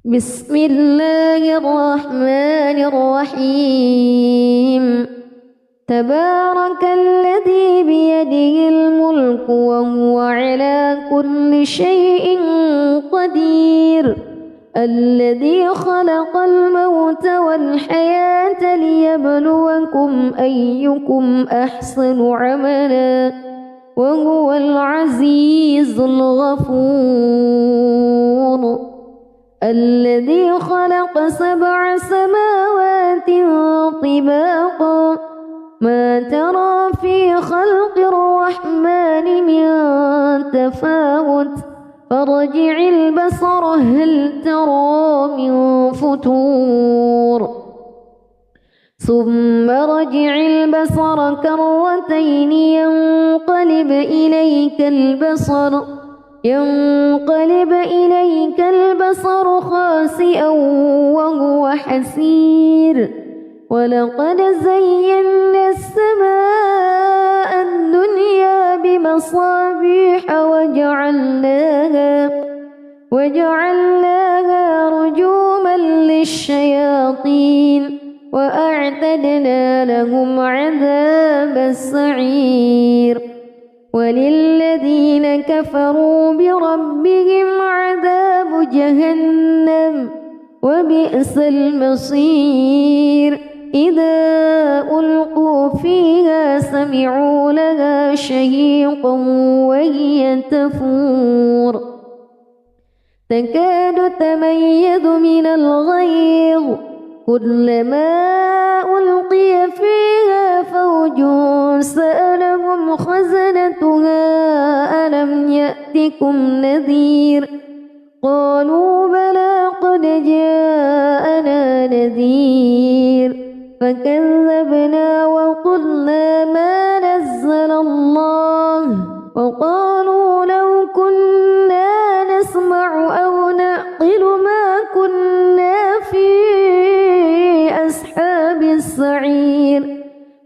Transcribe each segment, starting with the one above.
بسم الله الرحمن الرحيم. تبارك الذي بيده الملك وهو على كل شيء قدير، الذي خلق الموت والحياة ليبلوكم أيكم أحسن عملا وهو العزيز الغفور. الذي خلق 7 سماوات طباقا، ما ترى في خلق الرحمن من تفاوت، فارجع البصر هل ترى من فتور، ثم رجع البصر كرتين ينقلب إليك البصر خاسئا وهو حسير. ولقد زينا السماء الدنيا بمصابيح وجعلناها رجوما للشياطين وأعتدنا لهم عذاب السعير. وللذين كفروا بربهم عذاب جهنم وبئس المصير. إذا ألقوا فيها سمعوا لها شهيقا وهي تفور، تكاد تميز من الغيظ، كلما ألقي فيها فوج سألهم خزنتها ألم يأتكم نذير، قالوا بلى قد جاءنا نذير، فكذبنا وقلنا ما نزل الله، وقالوا لو كنا نسمع أو نعقل ما كنا في أصحاب السعير،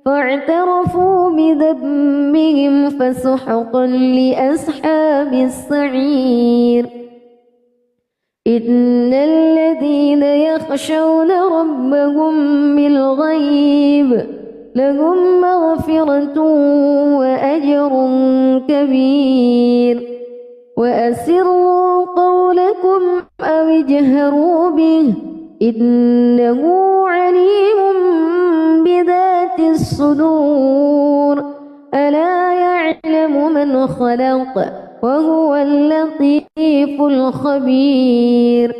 فاعترفوا بذنبهم فسحقا لأصحاب السعير. إن الذين يخشون ربهم بالغيب لهم مغفرة وأجر كبير. وأسروا قولكم أو اجهروا به إنه عليم بذات الصدور. ألا يعلم من خلق وهو اللطيف الخبير.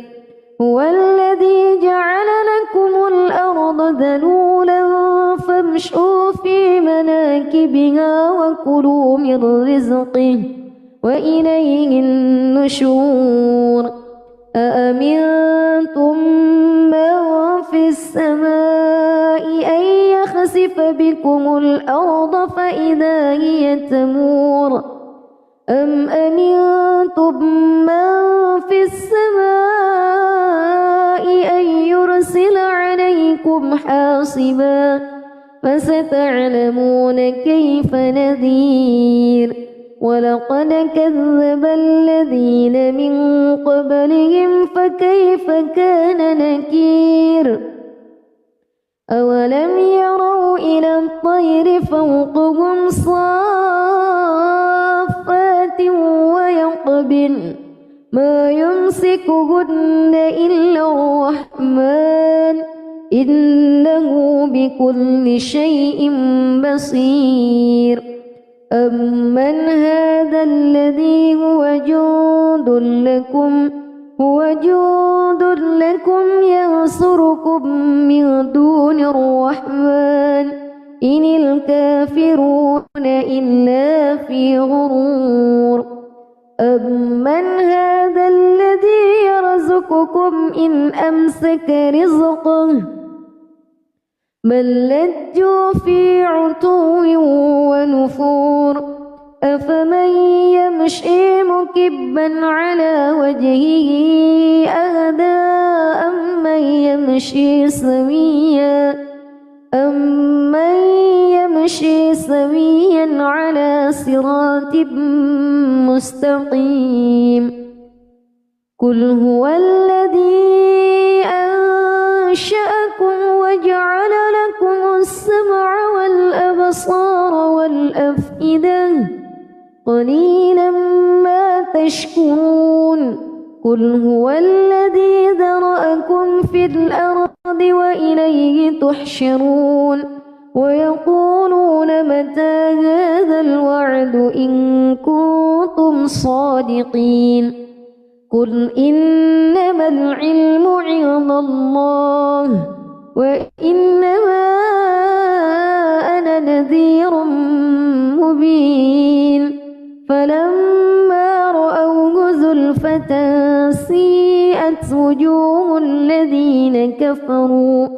هو الذي جعل لكم الأرض ذلولا فامشوا في مناكبها وكلوا من رزقه وإليه النشور. أأمنتم من في السماء أن يخسف بكم الأرض فإذا هي تمور، أم أمنتم من في السماء أن يرسل عليكم حاصبا، فستعلمون كيف نذير. ولقد كذب الذين من قبلهم فكيف كان نكير. أولم يروا إلى الطير فوقهم صافات ويقبضن ما يمسكهن إلا الرحمن إنه بكل شيء بصير. أمن هذا الذي هو جند لكم ينصركم من دون الرحمن إن الكافرون إلا في غرور. أمن هذا الذي يرزقكم إن أمسك رزقه بل لجوا في عتو ونفور. أفمن يمشي مكبا على وجهه أهدى أمن يمشي سويا على صراط مستقيم. قل هو الذي الأبصار والأفئدة قليلا ما تشكرون قل هو الذي ذرأكم في الأرض وإليه تحشرون ويقولون متى هذا الوعد إن كنتم صادقين قل إنما العلم عند الله وإنما أنا نذير مبين فلما رأوه زلفة سيئت وجوه الذين كفروا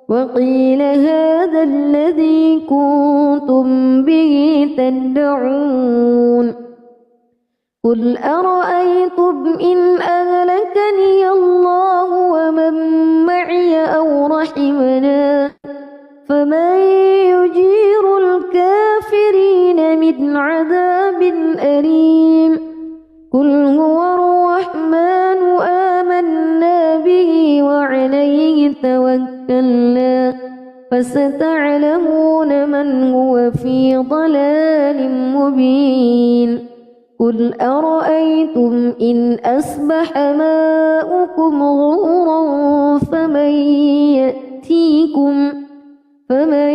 وقيل هذا الذي كنتم به تدعون قل أرأيتم إن أهلكني الله ومن معي أو رحمنا فمن يجير الكافرين من عذاب أليم قل هو الرحمن آمنا به وعليه توكلنا فستعلمون من هو في ضلال مبين قل أرأيتم إن أصبح ماؤكم غورا فمن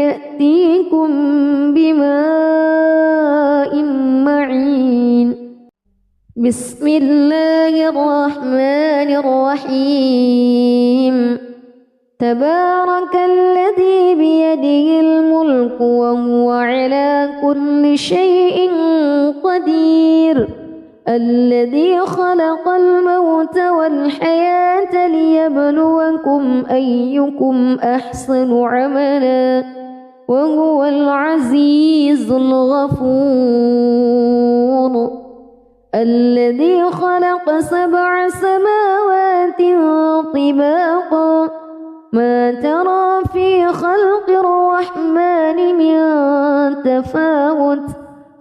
يأتيكم بماء معين بسم الله الرحمن الرحيم تبارك الذي بيده الملك وهو على كل شيء قدير الذي خلق الموت والحياة ليبلوكم أيكم أحسن عملا وهو العزيز الغفور الذي خلق 7 سماوات طباقا ما ترى في خلق الرحمن من تفاوت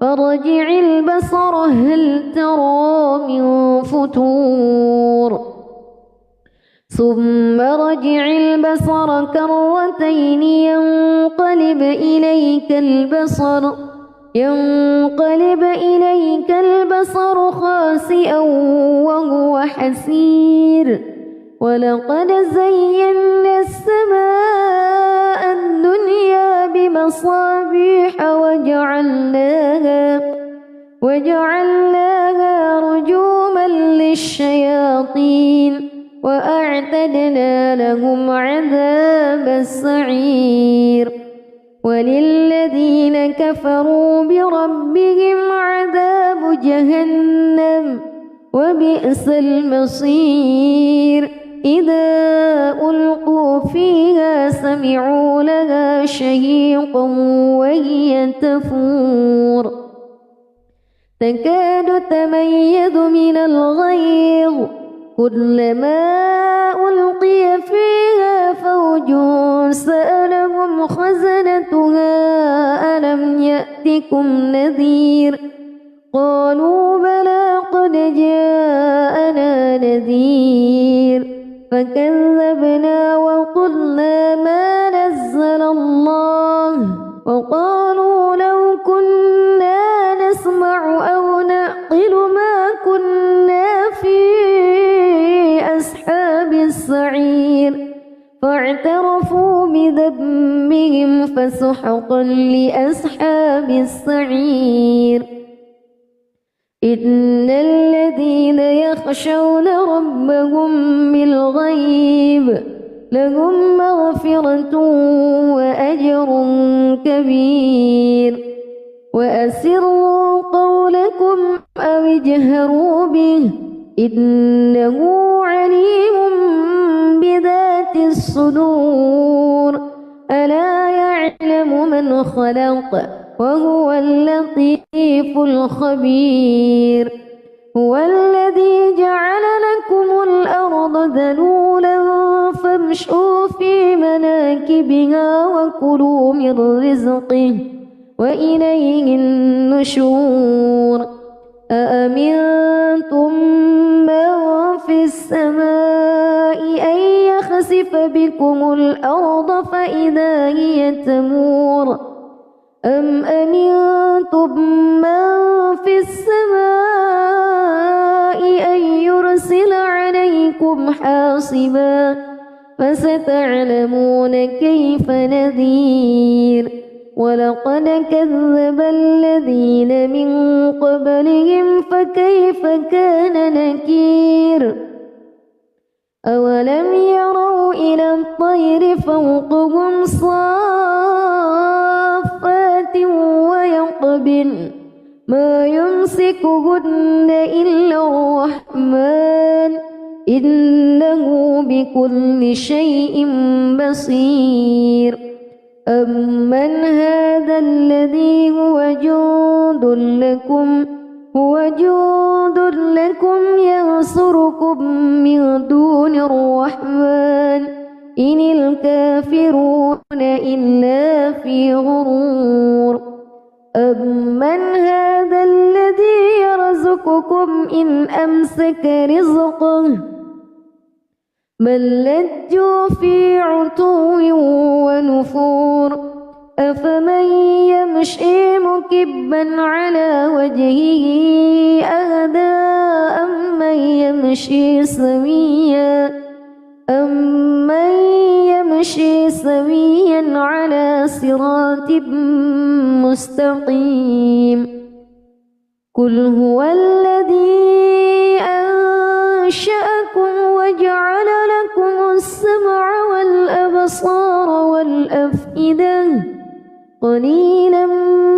فارجع البصر هل ترى من فتور ثم رجع البصر كرتين ينقلب إليك البصر خاسئا وهو حسير ولقد زينا السماء الدنيا بمصابيح وجعلناها رجوما للشياطين وأعتدنا لهم عذاب السعير وللذين كفروا بربهم عذاب جهنم وبئس المصير إذا ألقوا فيها سمعوا لها شهيقا وهي تفور تكاد تميز من الغيظ كلما ألقي فيها فوج سألهم خزنتها ألم يأتكم نذير قالوا بلى قد جاءنا نذير فكذبنا وقلنا ما نزل الله وقالوا لو كنا نسمع أو نعقل ما كنا في أصحاب السعير فاعترفوا بذنبهم فسحقا لأصحاب السعير إن الذين يخشون ربهم بالغيب لهم مغفرة وأجر كبير وأسروا قولكم أو اجهروا به إنه عليم بذات الصدور ألا يعلم من خلق وهو اللطيف الخبير هو الذي جعل لكم الأرض ذلولا فامشوا في مناكبها وكلوا من رزقه وإليه النشور أأمنتم من في السماء أن يخسف بكم الأرض فإذا هي تمور أم أمنتم من في السماء أن يرسل عليكم حاصبا فستعلمون كيف نذير ولقد كذب الذين من قبلهم فكيف كان نكير أولم يروا إلى الطير فوقهم صافات ويقبضن ما يمسكهن إلا الرحمن إنه بكل شيء بصير أمن هذا الذي هو جند لكم ينصركم من دون الرحمن إن الكافرون إلا في غرور أمن هذا الذي يرزقكم إن أمسك رزقه بل لجوا في عتو ونفور أفمن يمشي مكبا على وجهه أهدى أمن يمشي سويا على صراط مستقيم قل هو الذي أنشأكم وجعل لكم السمع والأبصار والأفئدة قليلا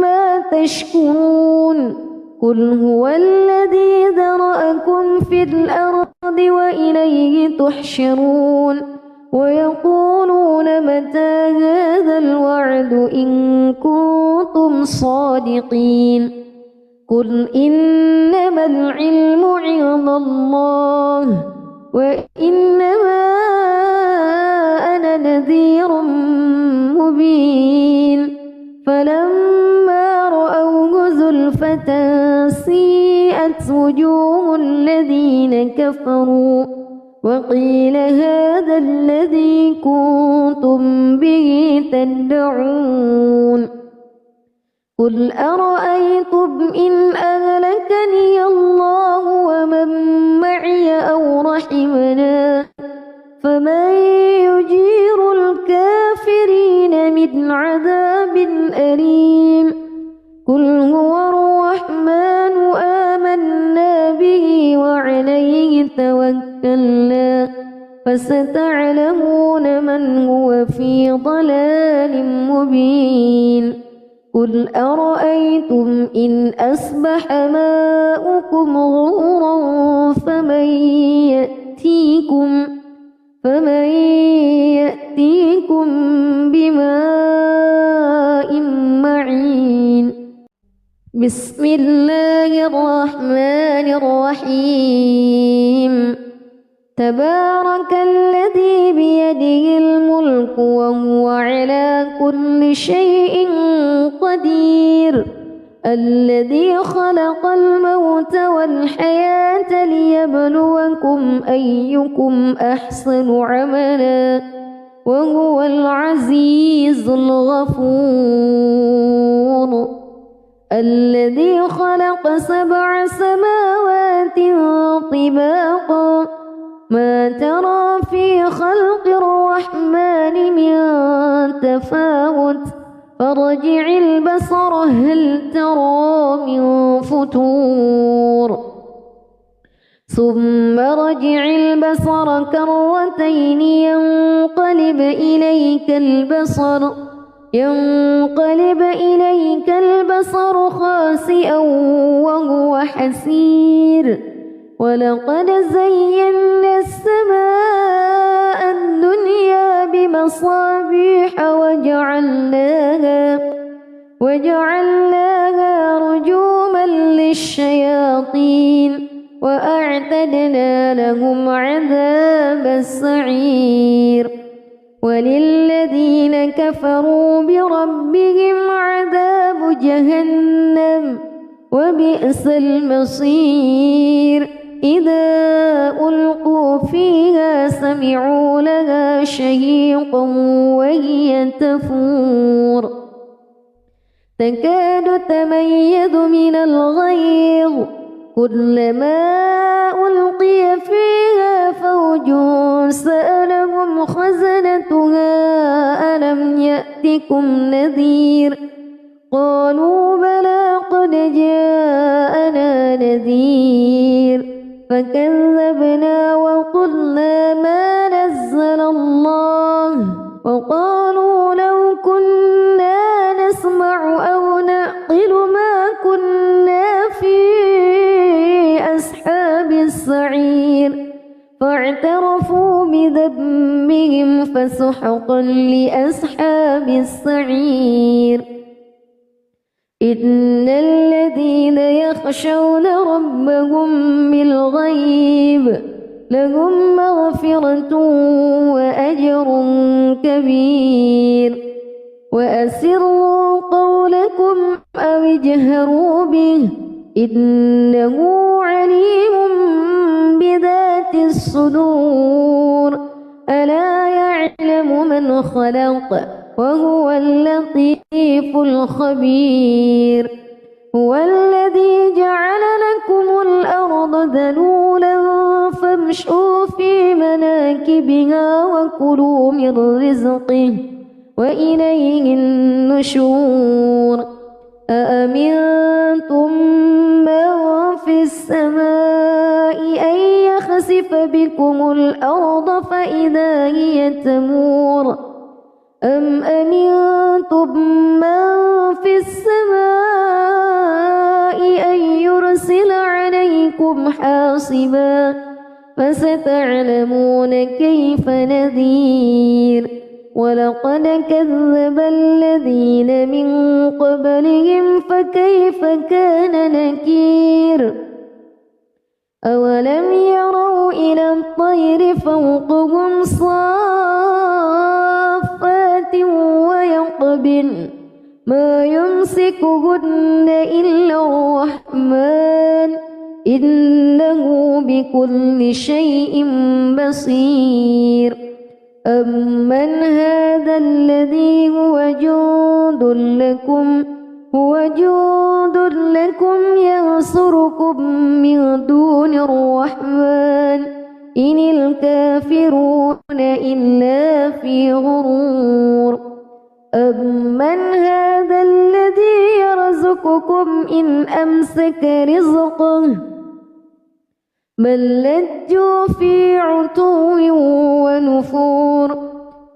ما تشكرون قل هو الذي ذرأكم في الأرض وإليه تحشرون ويقولون متى هذا الوعد إن كنتم صادقين قل إنما العلم عند الله وإنما أنا نذير مبين فلما رأوه زلفة سيئت وجوه الذين كفروا وقيل هذا الذي كنتم به تدعون قل أرأيتم إن أهلكني الله ومن معي أو رحمنا فمن يجير الكافرين من عذاب أليم قل هو الرحمن آمنا به وعليه توكلنا فستعلمون من هو في ضلال مبين قل أرأيتم إن أصبح ماؤكم غورا فمن يأتيكم بماء معين بسم الله الرحمن الرحيم تبارك الذي بيده الملك وهو على كل شيء قدير الذي خلق الموت والحياة ليبلوكم أيكم أحسن عملا وهو العزيز الغفور الذي خلق 7 سماوات طباقا ما ترى في خلق الرحمن من تفاوت فارجع البصر هل ترى من فتور ثم رجع البصر كرتين ينقلب إليك البصر خاسئا وهو حسير ولقد زينا السماء الدنيا بمصابيح وجعلناها رجوما للشياطين وأعتدنا لهم عذاب السعير وللذين كفروا بربهم عذاب جهنم وبئس المصير إذا ألقوا فيها سمعوا لها شهيقا وهي تفور تكاد تميز من الغيظ كلما ألقي فيها فوج سألهم خزنتها ألم يأتكم نذير قالوا بلى قد جاءنا نذير فكذبنا وقلنا ما نزل الله وقالوا لو كنا نسمع أو نعقل ما كنا في أصحاب السعير فاعترفوا بذنبهم فسحقا لأصحاب السعير إن الذين يخشون ربهم بالغيب لهم مغفرة وأجر كبير وأسروا قولكم أو اجهروا به إنه عليم بذات الصدور ألا يعلم من خلق وهو اللطيف الخبير هو الذي جعل لكم الأرض ذلولا فامشوا في مناكبها وكلوا من رزقه وإليه النشور أأمنتم من في السماء أن يخسف بكم الأرض فإذا هي تمور أم أمنتم من في السماء أن يرسل عليكم حاصبا فستعلمون كيف نذير ولقد كذب الذين من قبلهم فكيف كان نكير أولم يروا إلى الطير فوقهم صافات ويقبضن ما يمسكهن إلا الرحمن إنه بكل شيء بصير أمن هذا الذي هو جند لكم ينصركم من دون الرحمن إن الكافرون إلا في غرور أمن هذا الذي يرزقكم إن أمسك رزقه بل لجوا في عتو ونفور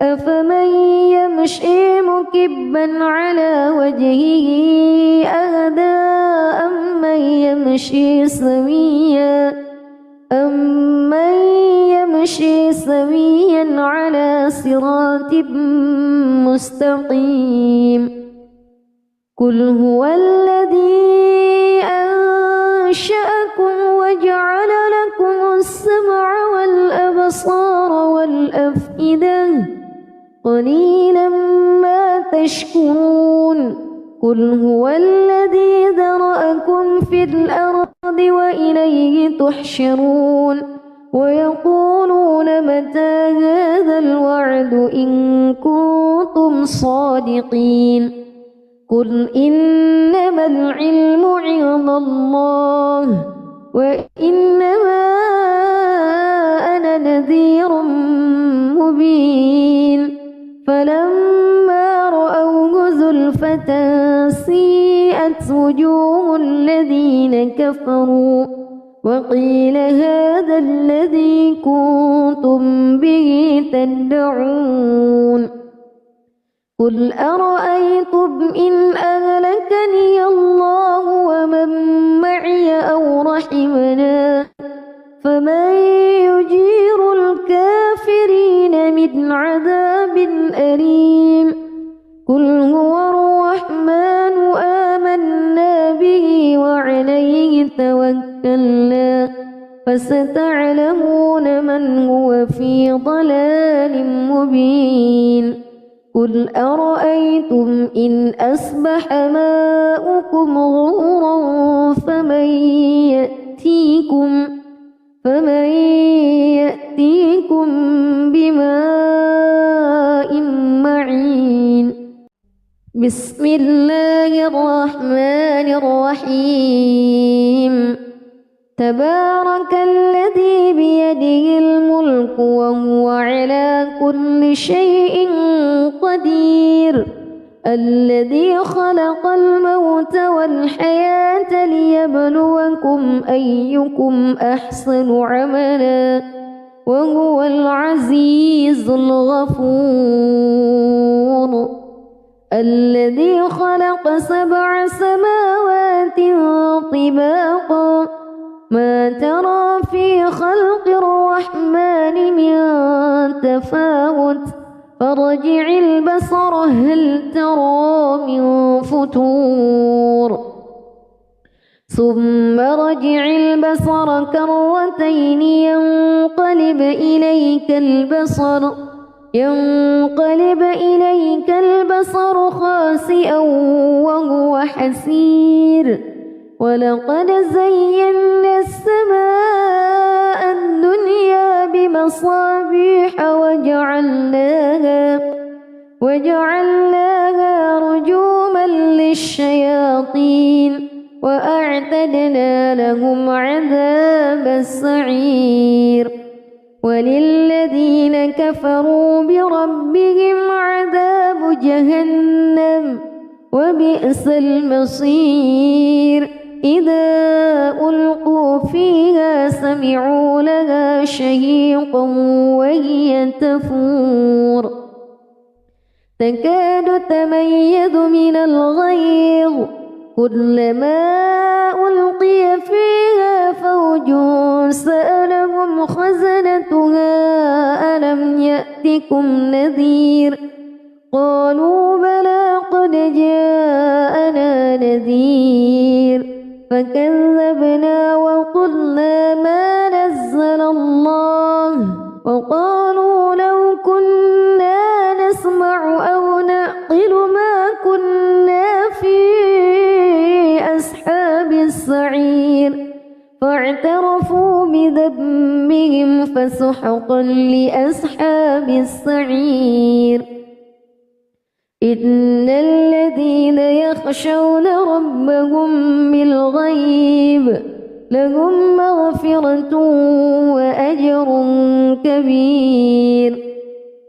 أفمن يمشي مكبا على وجهه أهدى أمن يمشي سويا على صراط مستقيم قل هو الذي أنشأكم وجعل لكم السمع والأبصار والأفئدة قليلا ما تشكرون قل هو الذي ذرأكم في الأرض وإليه تحشرون ويقولون متى هذا الوعد إن كنتم صادقين قل إنما العلم عند الله وإنما أنا نذير مبين فلما رأوه زلفة سيئت وجوه الذين كفروا وقيل هذا الذي كنتم به تدعون قل أرأيتم إن أهلكني الله ومن معي أو رحمنا فمن يجير الكافرين من عذاب أليم قل هو الرحمن آمنا به وعليه توكلنا فستعلمون من هو في ضلال مبين قل أرأيتم إن أصبح ماؤكم غورا فمن يأتيكم بماء معين بسم الله الرحمن الرحيم تبارك الذي بيده الملك وهو على كل شيء قدير الذي خلق الموت والحياة ليبلوكم أيكم أحسن عملا وهو العزيز الغفور الذي خلق 7 سماوات طباقا ما ترى في خلق الرحمن من تفاوت فارجع البصر هل ترى من فتور ثم رجع البصر كرتين ينقلب إليك البصر خاسئا وهو حسير ولقد زينا السماء الدنيا بمصابيح وجعلناها رجوما للشياطين وأعتدنا لهم عذاب السعير وللذين كفروا بربهم عذاب جهنم وبئس المصير إذا ألقوا فيها سمعوا لها شهيقا وهي تفور تكاد تميز من الغيظ كلما ألقي فيها فوج سألهم خزنتها ألم يأتكم نذير قالوا بلى قد جاءنا نذير فكذبنا وقلنا ما نزل الله وقالوا لو كنا نسمع أو نعقل ما كنا في أصحاب السعير فاعترفوا بذنبهم فسحقا لأصحاب السعير إن الذين يخشون ربهم بالغيب لهم مغفرة وأجر كبير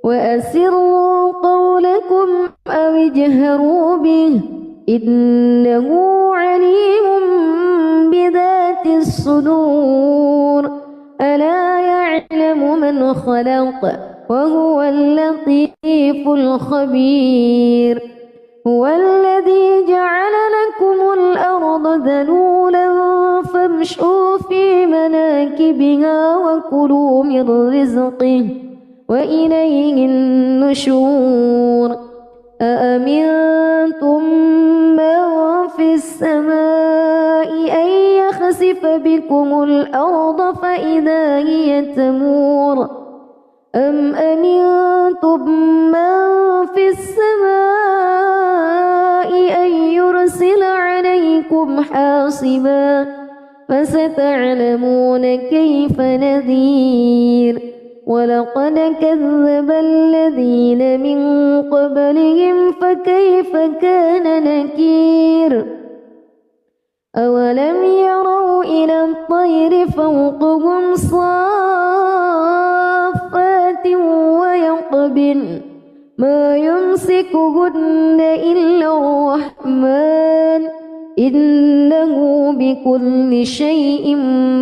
وأسروا قولكم أو اجهروا به إنه عليم بذات الصدور ألا يعلم من خلق وهو اللطيف الخبير هو الذي جعل لكم الأرض ذلولا فامشوا في مناكبها وكلوا من رزقه وإليه النشور أأمنتم من في السماء أن يخسف بكم الأرض فإذا هي تمور أم أمنتم من في السماء أن يرسل عليكم حاصبا فستعلمون كيف نذير ولقد كذب الذين من قبلهم فكيف كان نكير أولم يروا إلى الطير فوقهم صافات ويقبضن ما يمسكهن إلا الرحمن إنه بكل شيء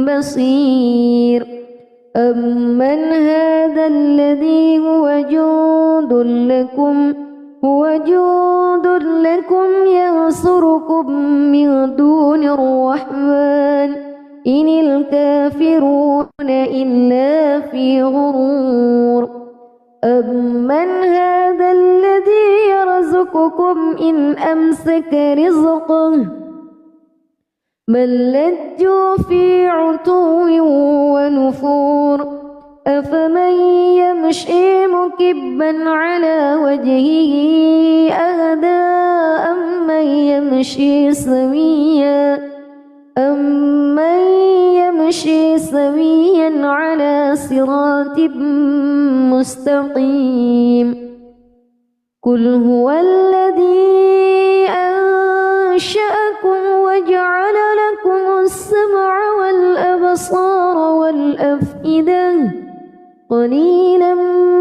بصير أمن هذا الذي هو جند لكم ينصركم من دون الرحمن إن الكافرون إلا في غرور أمن هذا الذي يرزقكم إن أمسك رزقه بل لجوا في عتو ونفور أفمن يمشي مكبا على وجهه أهدى أمن يمشي سويا على صراط مستقيم قل هو الذي أنشأكم وجعل لكم السمع والأبصار والأفئدة قليلا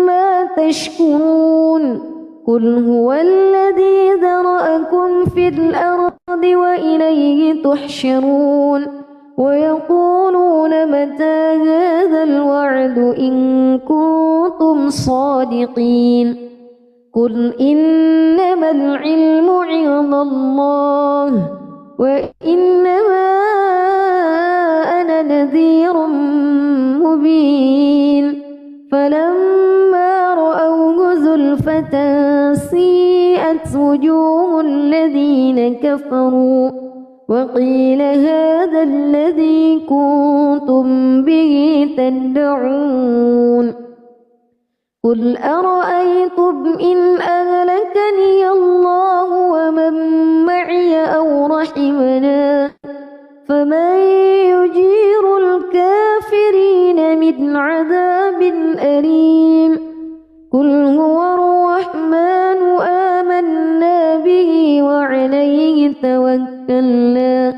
ما تشكرون قل هو الذي ذرأكم في الأرض وإليه تحشرون ويقولون متى هذا الوعد إن كنتم صادقين قل إنما العلم عند الله وإنما أنا نذير مبين فلما رأوه زلفة سيئت وجوه الذين كفروا وقيل هذا الذي كنتم به تدعون قل أرأيتم إن أهلكني الله ومن معي أو رحمنا فمن يجير الكافرين من عذاب أليم قل هو الرحمن آمنا به وعليه توكلنا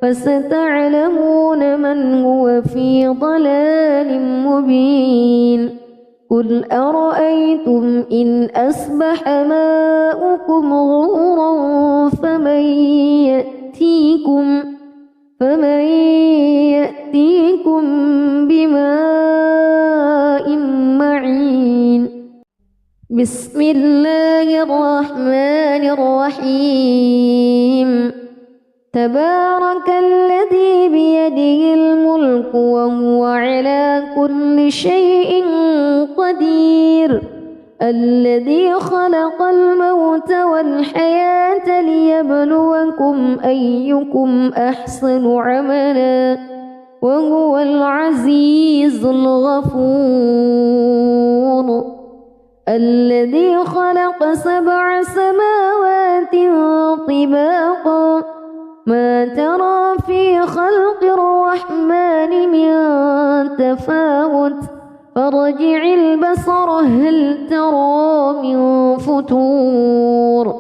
فستعلمون من هو في ضلال مبين قل أرأيتم إن أصبح ماؤكم غورا فمن يأتيكم بماء معين بسم الله الرحمن الرحيم تبارك الذي بيده الملك وهو على كل شيء قدير الذي خلق الموت والحياة ليبلوكم أيكم أحسن عملا وهو العزيز الغفور الذي خلق 7 سماوات طباقا ما ترى في خلق الرحمن من تفاوت فرجع البصر هل ترى من فتور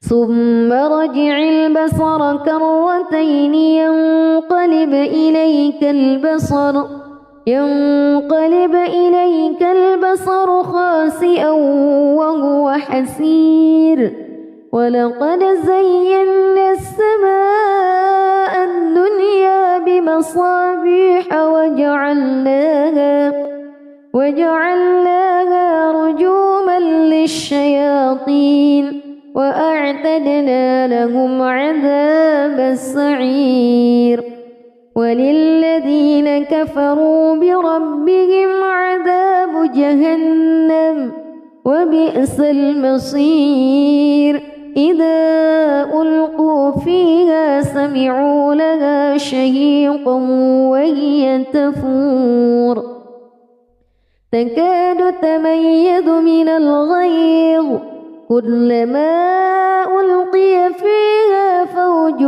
ثم رجع البصر كرتين ينقلب إليك البصر خاسئا وهو حسير ولقد زينا السماء الدنيا بمصابيح وجعلناها رجوما للشياطين وأعتدنا لهم عذاب السعير وللذين كفروا بربهم عذاب جهنم وبئس المصير إذا ألقوا فيها سمعوا لها شهيقا وهي تفور تكاد تميز من الغيظ كلما ألقي فيها فوج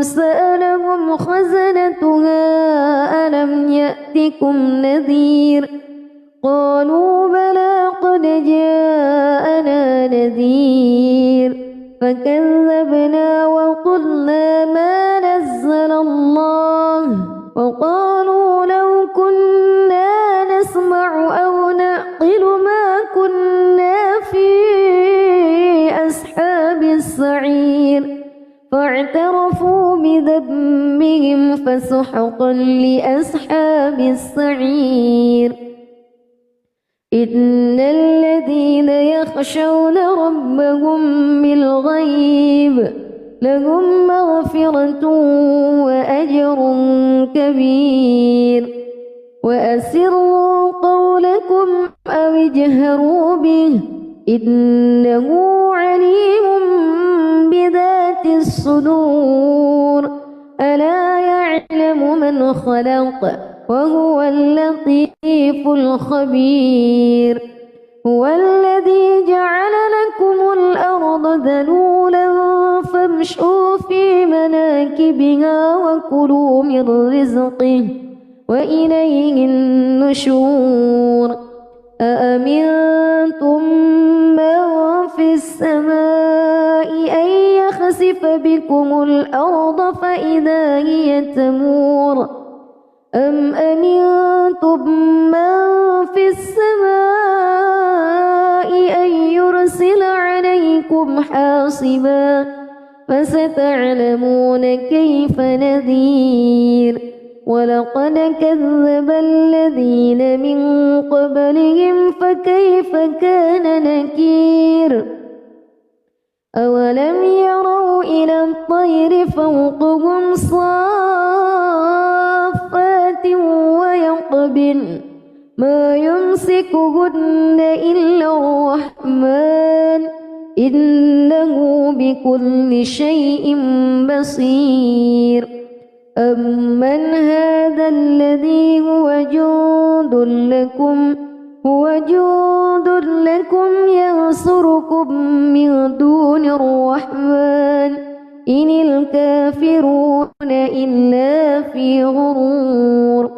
سألهم خزنتها ألم يأتكم نذير قالوا بلى قد جاءنا نذير فكذبنا وقلنا ما نزل الله وقالوا لو كنا نسمع أو نعقل ما كنا في أصحاب السعير فاعترفوا بذنبهم فسحقا لأصحاب السعير إن الذين يخشون ربهم بالغيب لهم مغفرة وأجر كبير وأسروا قولكم أو اجهروا به إنه عليم بذات الصدور ألا يعلم من خلق وهو اللطيف الخبير هو الذي جعل لكم الأرض ذلولا فامشوا في مناكبها وكلوا من رزقه وإليه النشور أأمنتم من يخسف بكم الأرض فإذا هي تمور أم أمنتم من في السماء أن يرسل عليكم حاصبا فستعلمون كيف نذير ولقد كذب الذين من قبلهم فكيف كان نكير أولم يروا إلى الطير فوقهم صافات ويقبضن ما يمسكهن إلا الرحمن إنه بكل شيء بصير أمن هذا الذي هو جند لكم ينصركم من دون الرحمن إن الكافرون إلا في غرور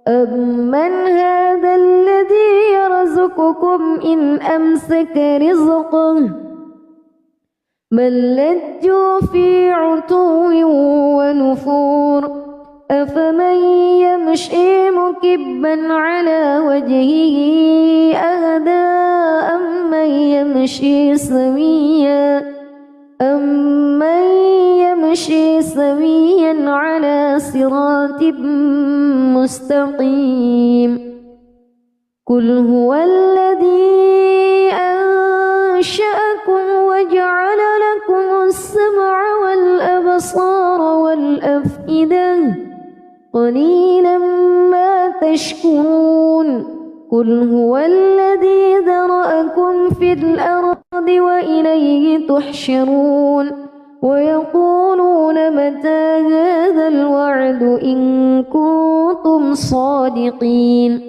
أمن هذا الذي يرزقكم إن أمسك رزقه بل لجوا في عتو ونفور أفمن يمشي مكبا على وجهه أهدى أمن يمشي سويا على صراط مستقيم قل هو الذي أنشأكم وجعل لكم السمع والأبصار والأفئدة قليلا ما تشكرون قل هو الذي ذرأكم في الأرض وإليه تحشرون ويقولون متى هذا الوعد إن كنتم صادقين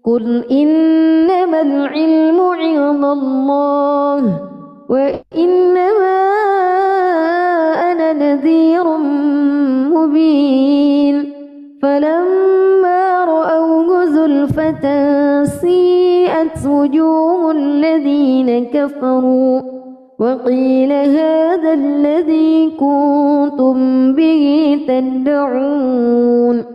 قل إنما العلم عند الله وإنما أنا نذير مبين فلما رأوه زلفة سيئت وجوه الذين كفروا وقيل هذا الذي كنتم به تدعون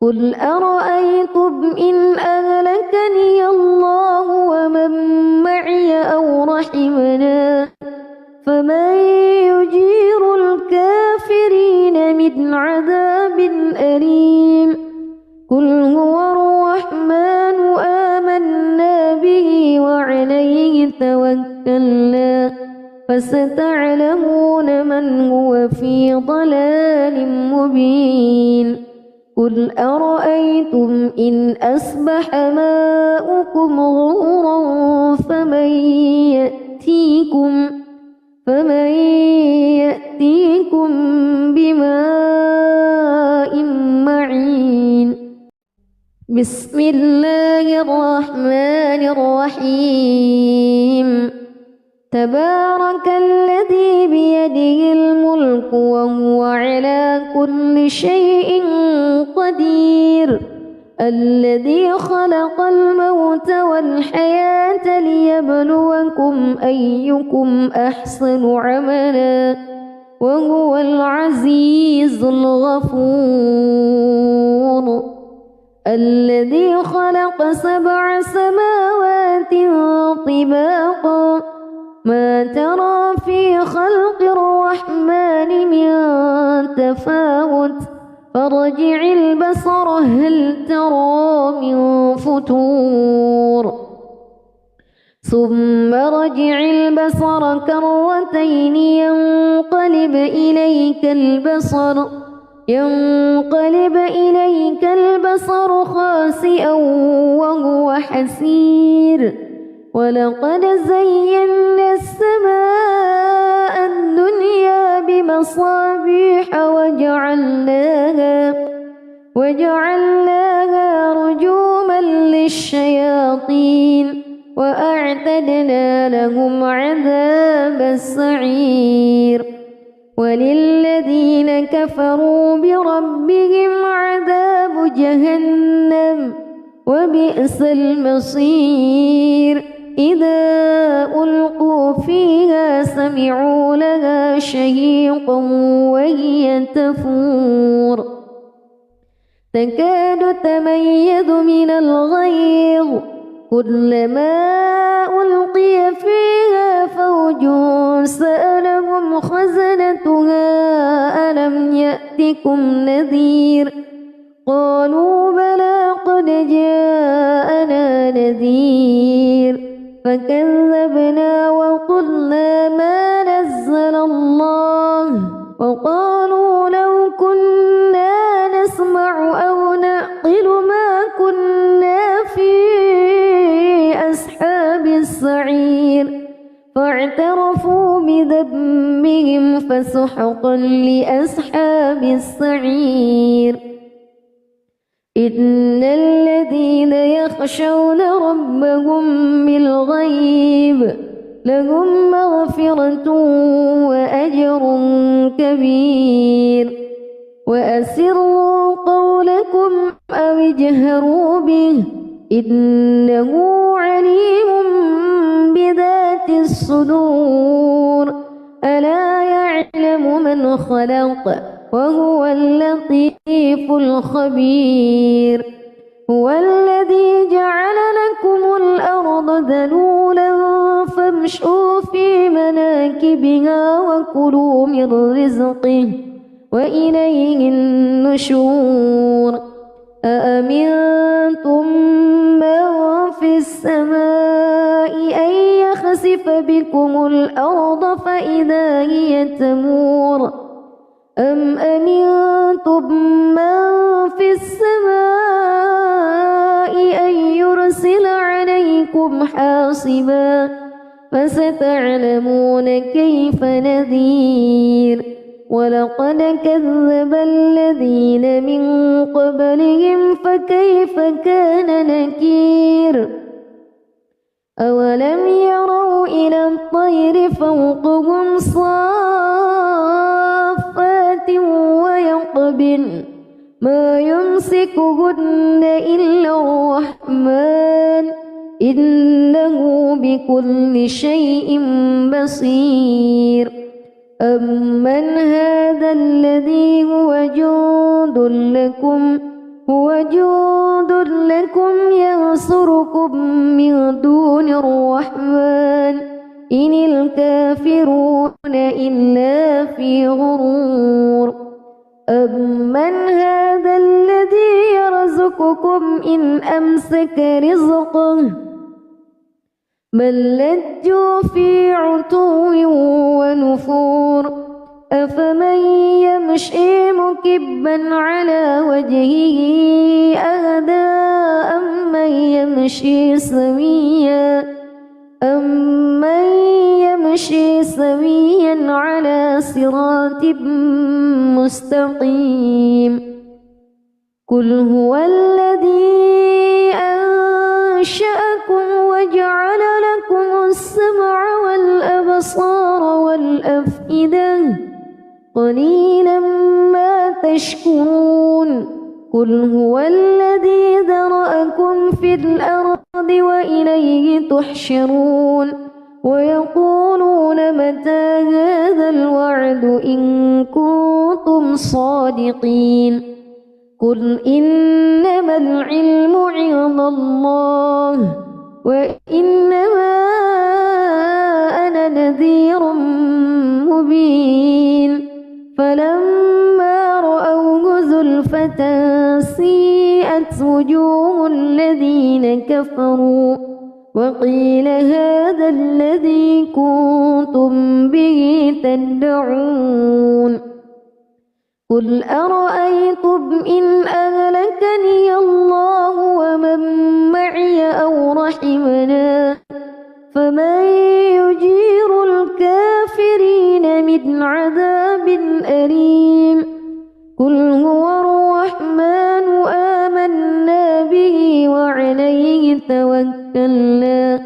قل أرأيتم إن أهلكني الله ومن معي أو رحمنا فمن يجير الكافرين من عذاب أليم قل هو الرحمن آمنا به وعليه توكلنا فستعلمون من هو في ضلال مبين قل أرأيتم إن أصبح ماؤكم غورا فمن يأتيكم بماء معين بسم الله الرحمن الرحيم تبارك الذي بيده الملك وهو على كل شيء قدير الذي خلق الموت والحياة ليبلوكم أيكم أحسن عملا وهو العزيز الغفور الذي خلق 7 سماوات طباقا ما ترى في خلق الرحمن من تفاوت فارجع البصر هل ترى من فتور ثم رجع البصر كرتين ينقلب إليك البصر خاسئا وهو حسير ولقد زينا السماء الدنيا بمصابيح وجعلناها رجوما للشياطين وأعتدنا لهم عذاب السعير وللذين كفروا بربهم عذاب جهنم وبئس المصير إذا ألقوا فيها سمعوا لها شهيقا وهي تفور تكاد تميز من الغيظ كلما ألقي فيها فوج سألهم خزنتها ألم يأتكم نذير قالوا بلى قد جاءنا نذير فكذبنا وقلنا ما نزل الله وقالوا لو كنا نسمع أو نعقل ما كنا في أصحاب السعير فاعترفوا بذنبهم فسحقا لأصحاب السعير إن الذين يخشون ربهم بالغيب لهم مغفرة وأجر كبير وأسروا قولكم أو اجهروا به إنه عليم بذات الصدور ألا يعلم من خلق وهو اللطيف الخبير هو الذي جعل لكم الأرض ذلولا فامشوا في مناكبها وكلوا من رزقه وإليه النشور أأمنتم من في السماء أن يخسف بكم الأرض فإذا هي تمور أم أمنتم من في السماء أن يرسل عليكم حاصبا فستعلمون كيف نذير ولقد كذب الذين من قبلهم فكيف كان نكير أولم يروا إلى الطير فوقهم صافات ويقبضن ما يمسكهن إلا الرحمن إنه بكل شيء بصير أمن هذا الذي هو جند لكم ينصركم من دون الرحمن إن الكافرون إلا في غرور أمن هذا الذي يرزقكم إن أمسك رزقه بل لجوا في عتو ونفور أفمن يمشي مكبا على وجهه أهدى أمن يمشي سويا على صراط مستقيم قل هو الذي أنشأكم وجعل لكم السمع والأبصار والأفئدة قليلا ما تشكرون قل هو الذي ذرأكم في الأرض وإليه تحشرون ويقولون متى هذا الوعد إن كنتم صادقين قل إنما العلم عند الله وإنما أنا نذير مبين فلما رأوه زلفة سيئت وجوه الذين كفروا وقيل هذا الذي كنتم به تدعون قل أرأيتم إن أهلكني الله ومن معي أو رحمنا فمن يجير الكافرين من عذاب أليم قل هو الرحمن آمنا به وعليه توكلنا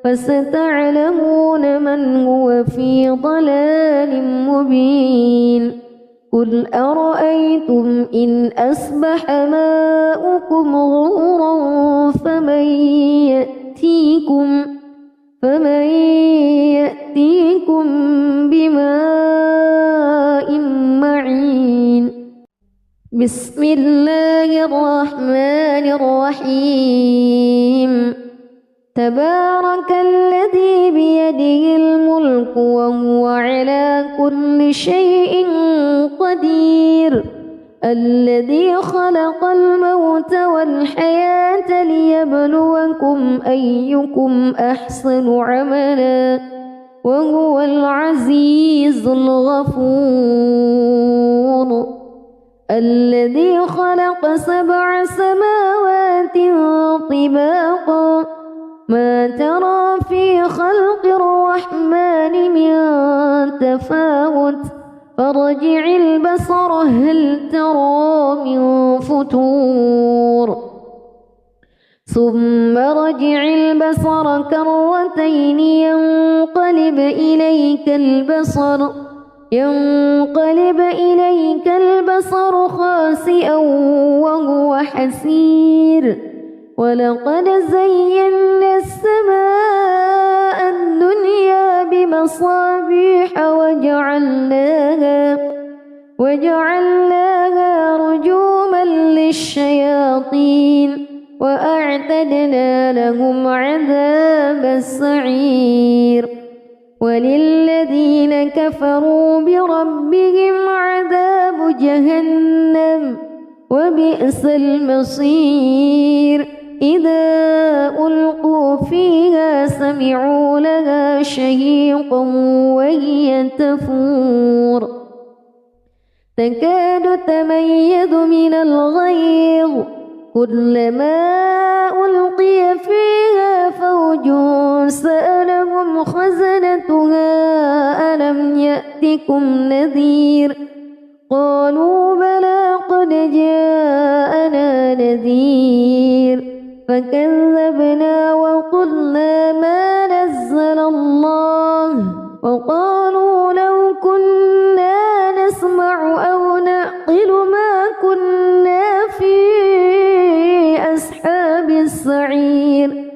فستعلمون من هو في ضلال مبين قل أرأيتم إن أصبح ماؤكم غورا بسم الله الرحمن الرحيم تبارك الذي بيده الملك وهو على كل شيء قدير الذي خلق الموت والحياة ليبلوكم أيكم أحسن عملا وهو العزيز الغفور الذي خلق 7 سماوات طباقا ما ترى في خلق الرحمن من تفاوت فارجع البصر هل ترى من فتور ثم رجع البصر كرتين ينقلب إليك البصر خاسئا وهو حسير ولقد زينا السماء الدنيا بمصابيح وجعلناها رجوما للشياطين وأعتدنا لهم عذاب السعير وللذين كفروا بربهم عذاب جهنم وبئس المصير إذا ألقوا فيها سمعوا لها شهيقا وهي تفور تكاد تميز من الغيظ كلما ألقي فيها فوج سألهم خزنتها ألم يأتكم نذير قالوا بلى قد جاءنا نذير فكذبنا وقلنا ما نزل الله وقالوا لو كنا نسمع أو نعقل ما كنا في أصحاب السعير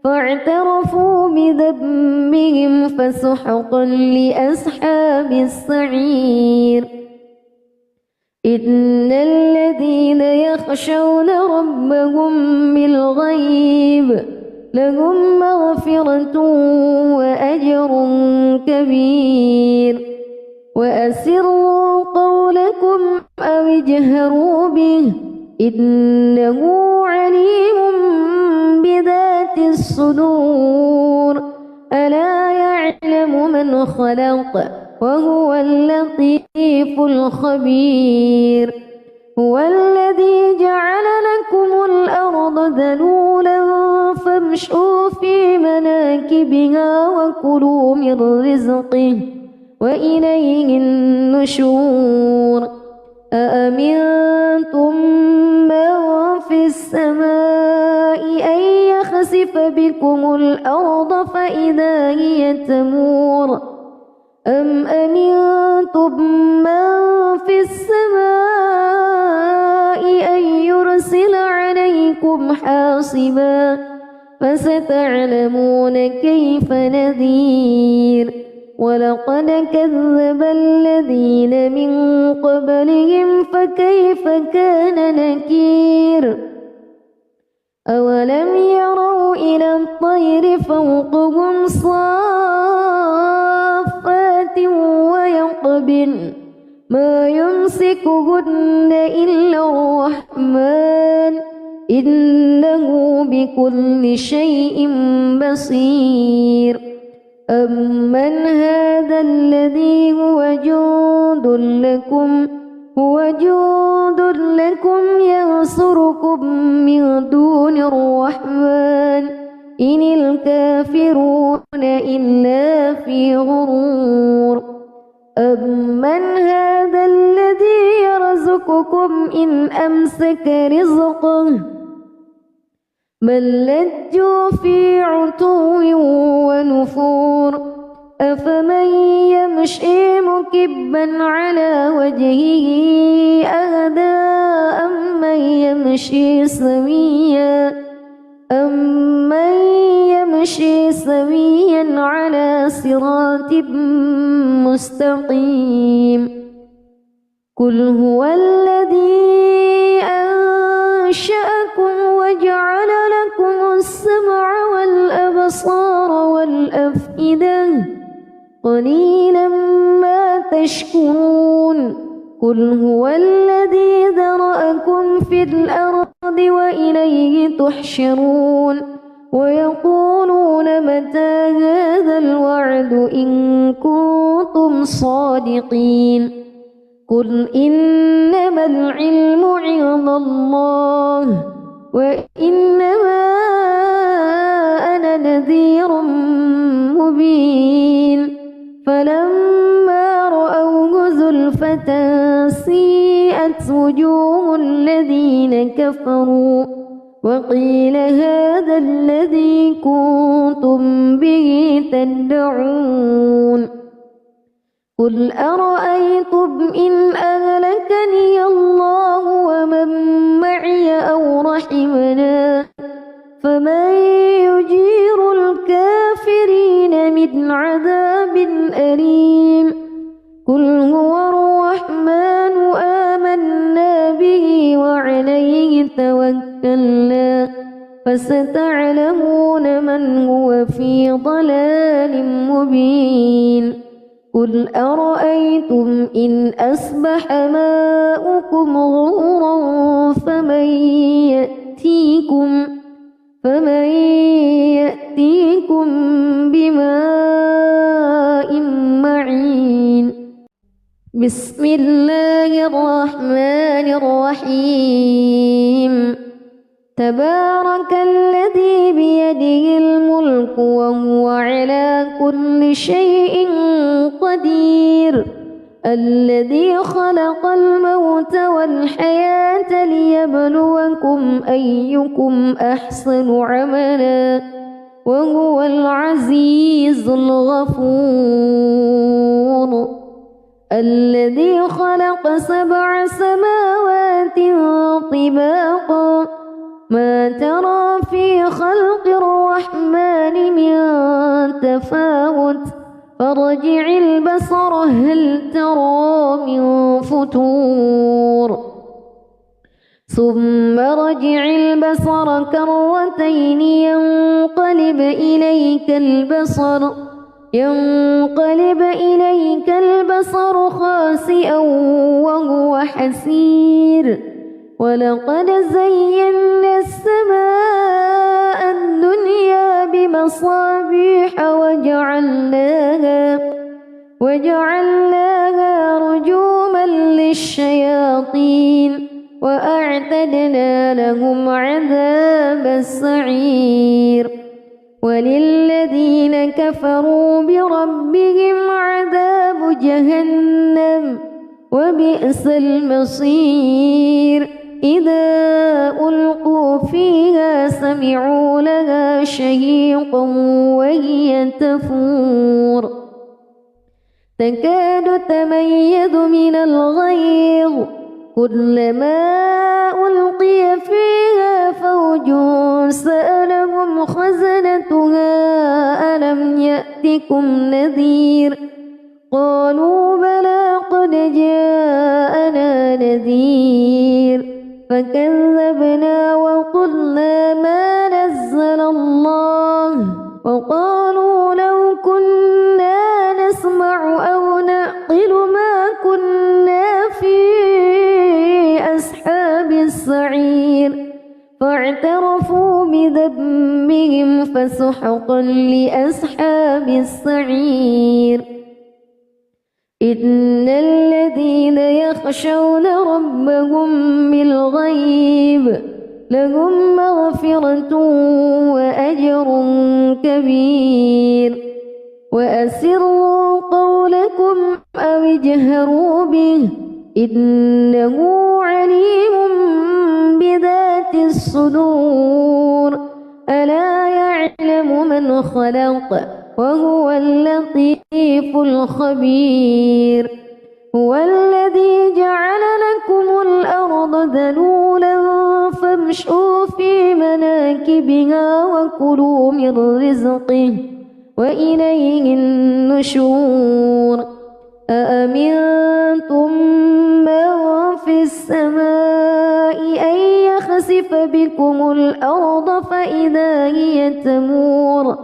فاعترفوا بذنبهم فسحقا لأصحاب السعير إن الذين يخشون ربهم بالغيب لهم مغفرة وأجر كبير وأسروا قولكم أو اجهروا به إنه عليم بذات الصدور ألا يعلم من خلق وهو اللطيف الخبير هو الذي جعل لكم الأرض ذلولا فامشوا في مناكبها وكلوا من رزقه وإليه النشور أأمنتم من في السماء أن يخسف بكم الأرض فإذا هي تمور أم أمنتم من في السماء أن يرسل عليكم حاصبا فستعلمون كيف نذير ولقد كذب الذين من قبلهم فكيف كان نكير أولم يروا إلى الطير فوقهم صافات ويقبضن ما يمسكهن إلا الرحمن إنه بكل شيء بصير أمن هذا الذي هو جند لكم ينصركم من دون الرحمن إن الكافرون إلا في غرور أمن هذا الذي يرزقكم إن أمسك رزقه بل لجوا في عتو ونفور أفمن يمشي مكبا على وجهه أهدى أمن يمشي سويا على صراط مستقيم قل هو الذي الأبصار والأفئدة قليلا ما تشكرون قل هو الذي ذرأكم في الأرض وإليه تحشرون ويقولون متى هذا الوعد إن كنتم صادقين قل إنما العلم عند الله وإنما أنا نذير مبين فلما رأوه زلفة سيئت وجوه الذين كفروا وقيل هذا الذي كنتم به تدعون قل أرأيتم إن أهلكني الله ومن معي أو رحمنا فمن يجير الكافرين من عذاب أليم قل هو الرحمن آمنا به وعليه توكلنا فستعلمون من هو في ضلال مبين قل أرأيتم إن أصبح ماؤكم غورا فمن يأتيكم بماء معين بسم الله الرحمن الرحيم تبارك الذي بيده الملك وهو على كل شيء قدير الذي خلق الموت والحياة ليبلوكم أيكم أحسن عملا وهو العزيز الغفور الذي خلق 7 سماوات طباقا ما ترى في خلق الرحمن من تفاوت فارجع البصر هل ترى من فتور ثم رجع البصر كرتين ينقلب إليك البصر خاسئا وهو حسير ولقد زينا السماء الدنيا بمصابيح وجعلناها رجوما للشياطين وأعتدنا لهم عذاب السعير وللذين كفروا بربهم عذاب جهنم وبئس المصير إذا ألقوا فيها سمعوا لها شهيقا وهي تفور تكاد تميز من الغيظ كلما ألقي فيها فوج سألهم خزنتها ألم يأتكم نذير قالوا بلى قد جاءنا نذير فكذبنا وقلنا ما نزل الله وقالوا لو كنا نسمع أو نعقل ما كنا في أصحاب السعير فاعترفوا بذنبهم فسحقا لأصحاب السعير إن الذين يخشون ربهم بالغيب لهم مغفرة وأجر كبير وأسروا قولكم أو اجهروا به إنه عليم بذات الصدور ألا يعلم من خلق وهو اللطيف الخبير هو الذي جعل لكم الأرض ذلولا فامشوا في مناكبها وكلوا من رزقه وإليه النشور أأمنتم من في السماء أن يخسف بكم الأرض فإذا هي تمور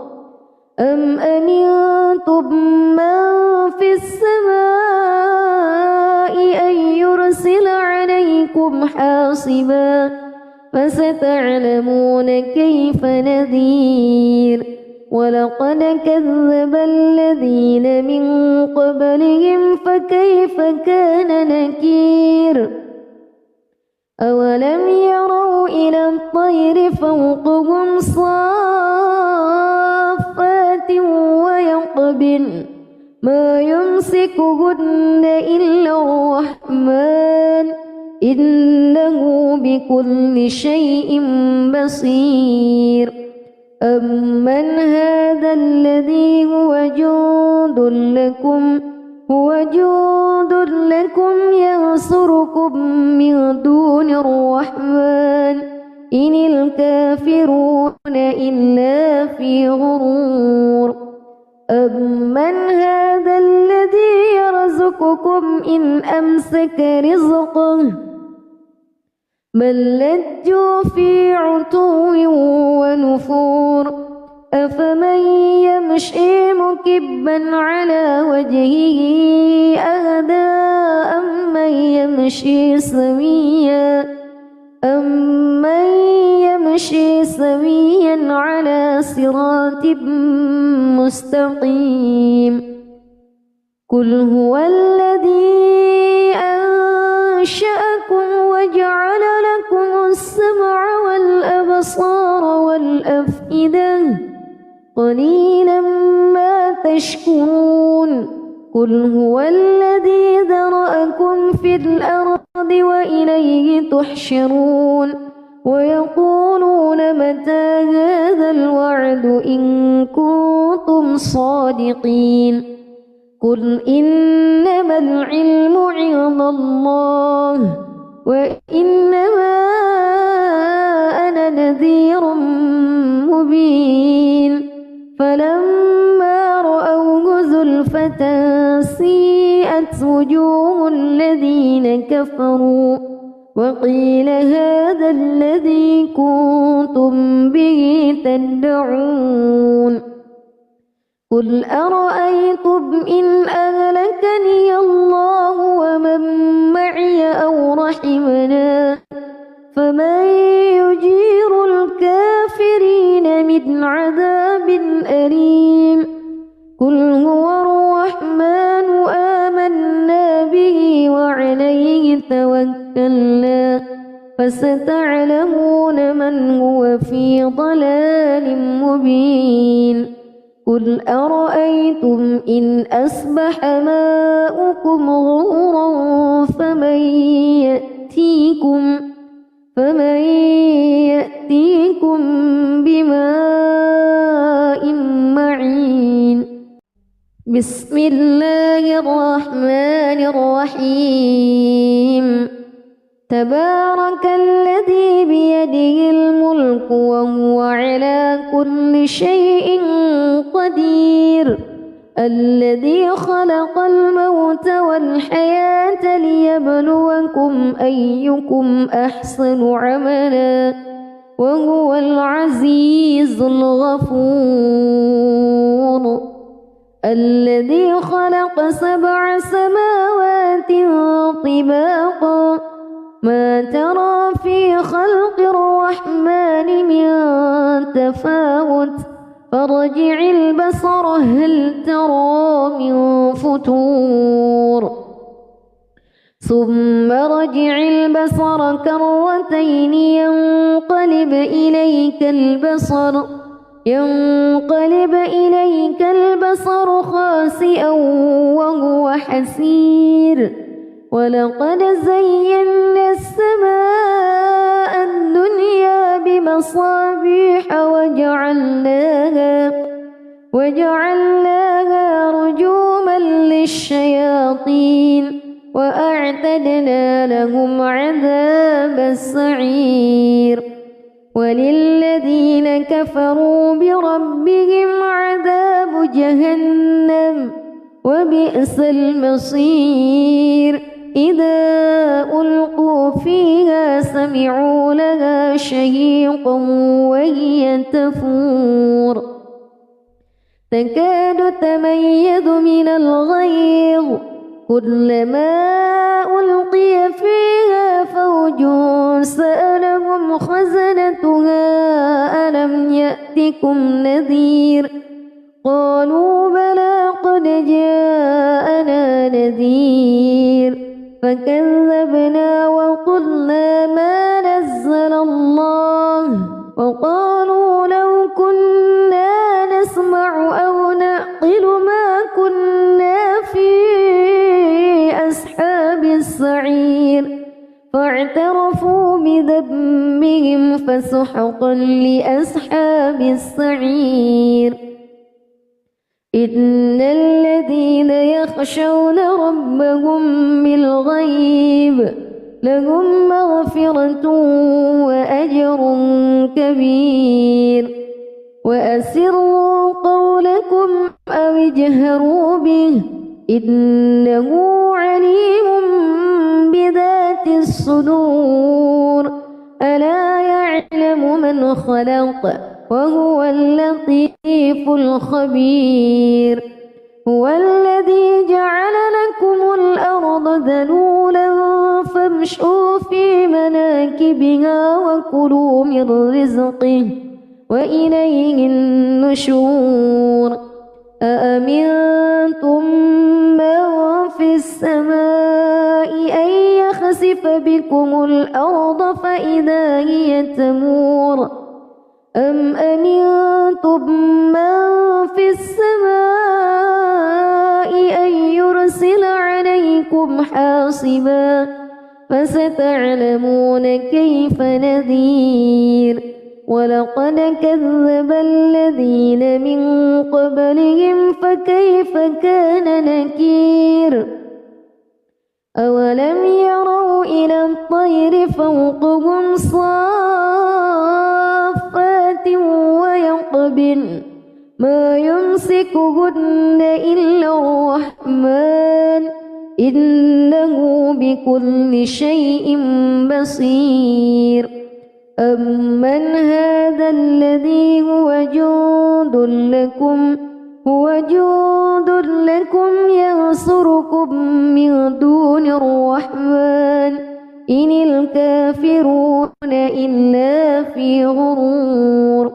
أم أمنتم من في السماء أن يرسل عليكم حاصبا فستعلمون كيف نذير ولقد كذب الذين من قبلهم فكيف كان نكير أولم يروا إلى الطير فوقهم صافات ويقبضن ما يمسكهن إلا الرحمن إنه بكل شيء بصير أمن هذا الذي هو جند لكم ينصركم من دون الرحمن إن الكافرون إلا في غرور أمن هذا الذي يرزقكم إن أمسك رزقه بل لجوا في عتو ونفور أفمن يمشي مكبا على وجهه أهدى أمن يمشي سويا على صراط مستقيم قل هو الذي أنشأكم وجعل لكم السمع والأبصار والأفئدة قليلا ما تشكرون قل هو الذي ذرأكم في الأرض وإليه تحشرون ويقولون متى هذا الوعد إن كنتم صادقين قل إنما العلم عند الله وإنما أنا نذير مبين فلما رأوه زلفة سيئت وجوه الذين كفروا وقيل هذا الذي كنتم به تدعون قل أرأيتم إن أهلكني الله ومن معي أو رحمنا فمن يجير الكافرين من عذاب أليم قل هو الرحمن آمنا به وعليه توكلنا فستعلمون من هو في ضلال مبين قل أرأيتم إن أصبح ماؤكم غورا فمن يأتيكم بماء معين بسم الله الرحمن الرحيم تبارك الذي بيده الملك وهو على كل شيء قدير الذي خلق الموت والحياة ليبلوكم أيكم أحسن عملا وهو العزيز الغفور الذي خلق 7 سماوات طباقا ما ترى في خلق الرحمن من تفاوت فارجع البصر هل ترى من فتور ثم رجع البصر كرتين ينقلب إليك البصر خاسئا وهو حسير ولقد زينا السماء الدنيا بمصابيح وجعلناها رجوما للشياطين وأعتدنا لهم عذاب السعير وللذين كفروا بربهم عذاب جهنم وبئس المصير إذا ألقوا فيها سمعوا لها شهيقا وهي تفور تكاد تميز من الغيظ كلما ألقي فيها فوج سألهم خزنتها ألم يأتكم نذير قالوا بلى قد جاءنا نذير فكذبنا وقلنا ما نزل الله وقالوا لو كنا نسمع أو نعقل ما كنا في أصحاب السعير فاعترفوا بذنبهم فسحقا لأصحاب السعير إن الذين يخشون ربهم بالغيب لهم مغفرة وأجر كبير وأسروا قولكم أو اجهروا به إنه عليم بذات الصدور ألا يعلم من خلق وهو اللطيف الخبير هو الذي جعل لكم الأرض ذلولا فامشوا في مناكبها وكلوا من رزقه وإليه النشور أأمنتم من في السماء أن يخسف بكم الأرض فإذا هي تمور أم أمنتم من في السماء أن يرسل عليكم حاصبا فستعلمون كيف نذير ولقد كذب الذين من قبلهم فكيف كان نكير أولم يروا إلى الطير فوقهم صافات ويقبضن ما يمسكهن إلا الرحمن إنه بكل شيء بصير أمن هذا الذي هو جند لكم ينصركم من دون الرحمن إن الكافرون إلا في غرور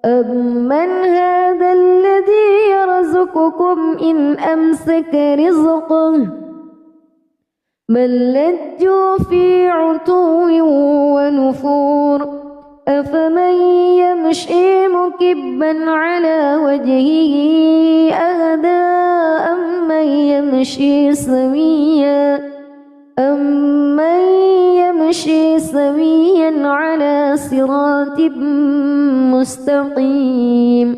أمن هذا الذي يرزقكم إن أمسك رزقه بل لجوا في عتو ونفور أفمن يمشي مكبا على وجهه أهدى أمن يمشي سويا على صراط مستقيم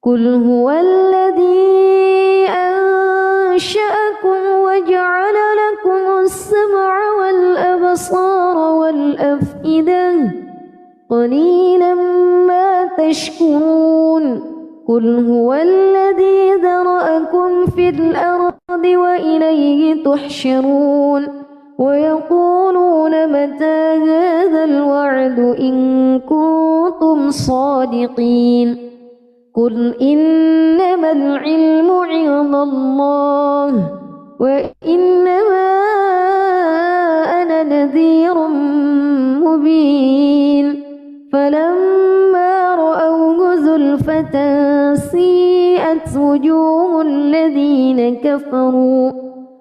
قل هو الذي أنشأكم وجعل لكم السمع والأبصار والأفئدة قليلا ما تشكرون قل هو الذي ذرأكم في الأرض وإليه تحشرون ويقولون متى هذا الوعد إن كنتم صادقين قل إنما العلم عند الله وإنما أنا نذير مبين فلما رأوه زلفة سيئت وجوه الذين كفروا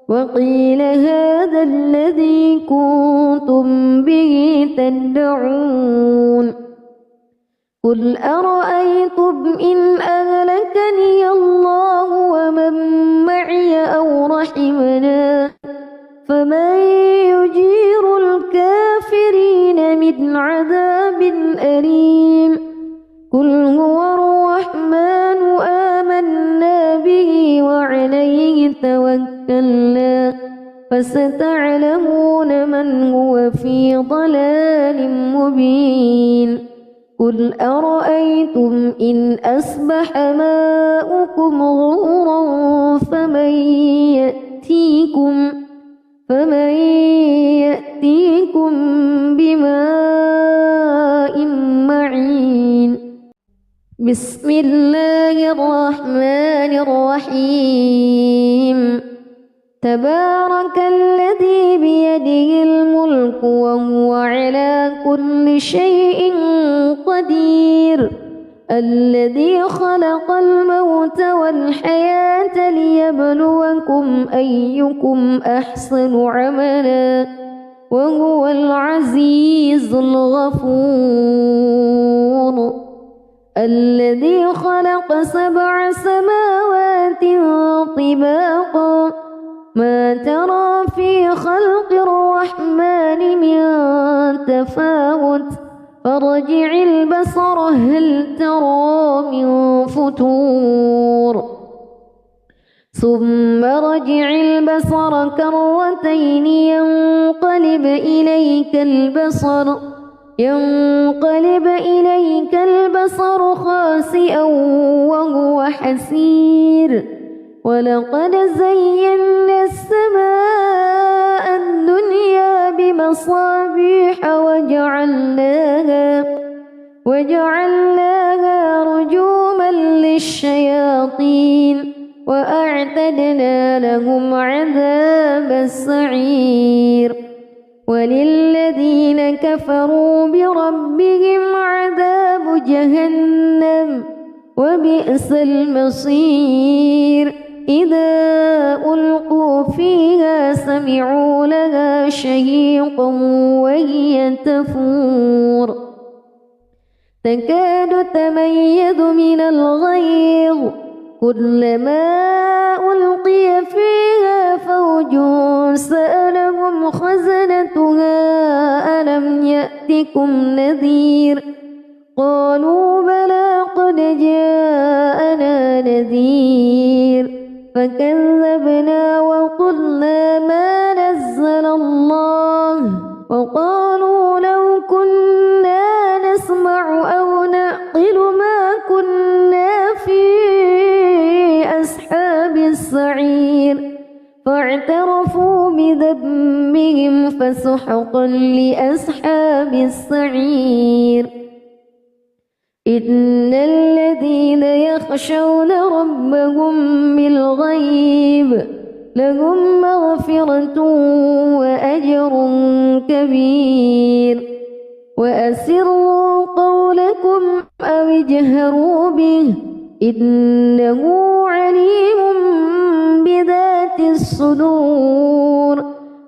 وقيل هذا الذي كنتم به تدعون قل أرأيتم إن أهلكني الله ومن معي أو رحمنا فمن يجير الكافرين من عذاب أليم قل هو الرحمن آمنا به وعليه توكلنا فستعلمون من هو في ضلال مبين قل أرأيتم إن أصبح ماؤكم غورا فمن يأتيكم بماء معين بسم الله الرحمن الرحيم تبارك الذي بيده الملك وهو على كل شيء قدير الذي خلق الموت والحياة ليبلوكم أيكم أحسن عملا وهو العزيز الغفور الذي خلق 7 سماوات طباقا ما ترى في خلق الرحمن من تفاوت فارجع البصر هل ترى من فتور ثم رجع البصر كرتين ينقلب إليك البصر خاسئا وهو حسير ولقد زينا السماء الدنيا بمصابيح وجعلناها رجوما للشياطين وأعتدنا لهم عذاب السعير وللذين كفروا بربهم عذاب جهنم وبئس المصير إذا ألقوا فيها سمعوا لها شهيقا وهي تفور تكاد تميز من الغيظ كلما ألقي فيها فوج سألهم خزنتها ألم يأتكم نذير قالوا بلى قد جاءنا نذير فكذبنا وقلنا ما نزل الله وقالوا لو كنا نسمع أو نعقل ما كنا في أصحاب السعير فاعترفوا بذنبهم فسحقا لأصحاب السعير إن الذين يخشون ربهم بالغيب لهم مغفرة وأجر كبير وأسروا قولكم أو اجهروا به إنه عليم بذات الصدور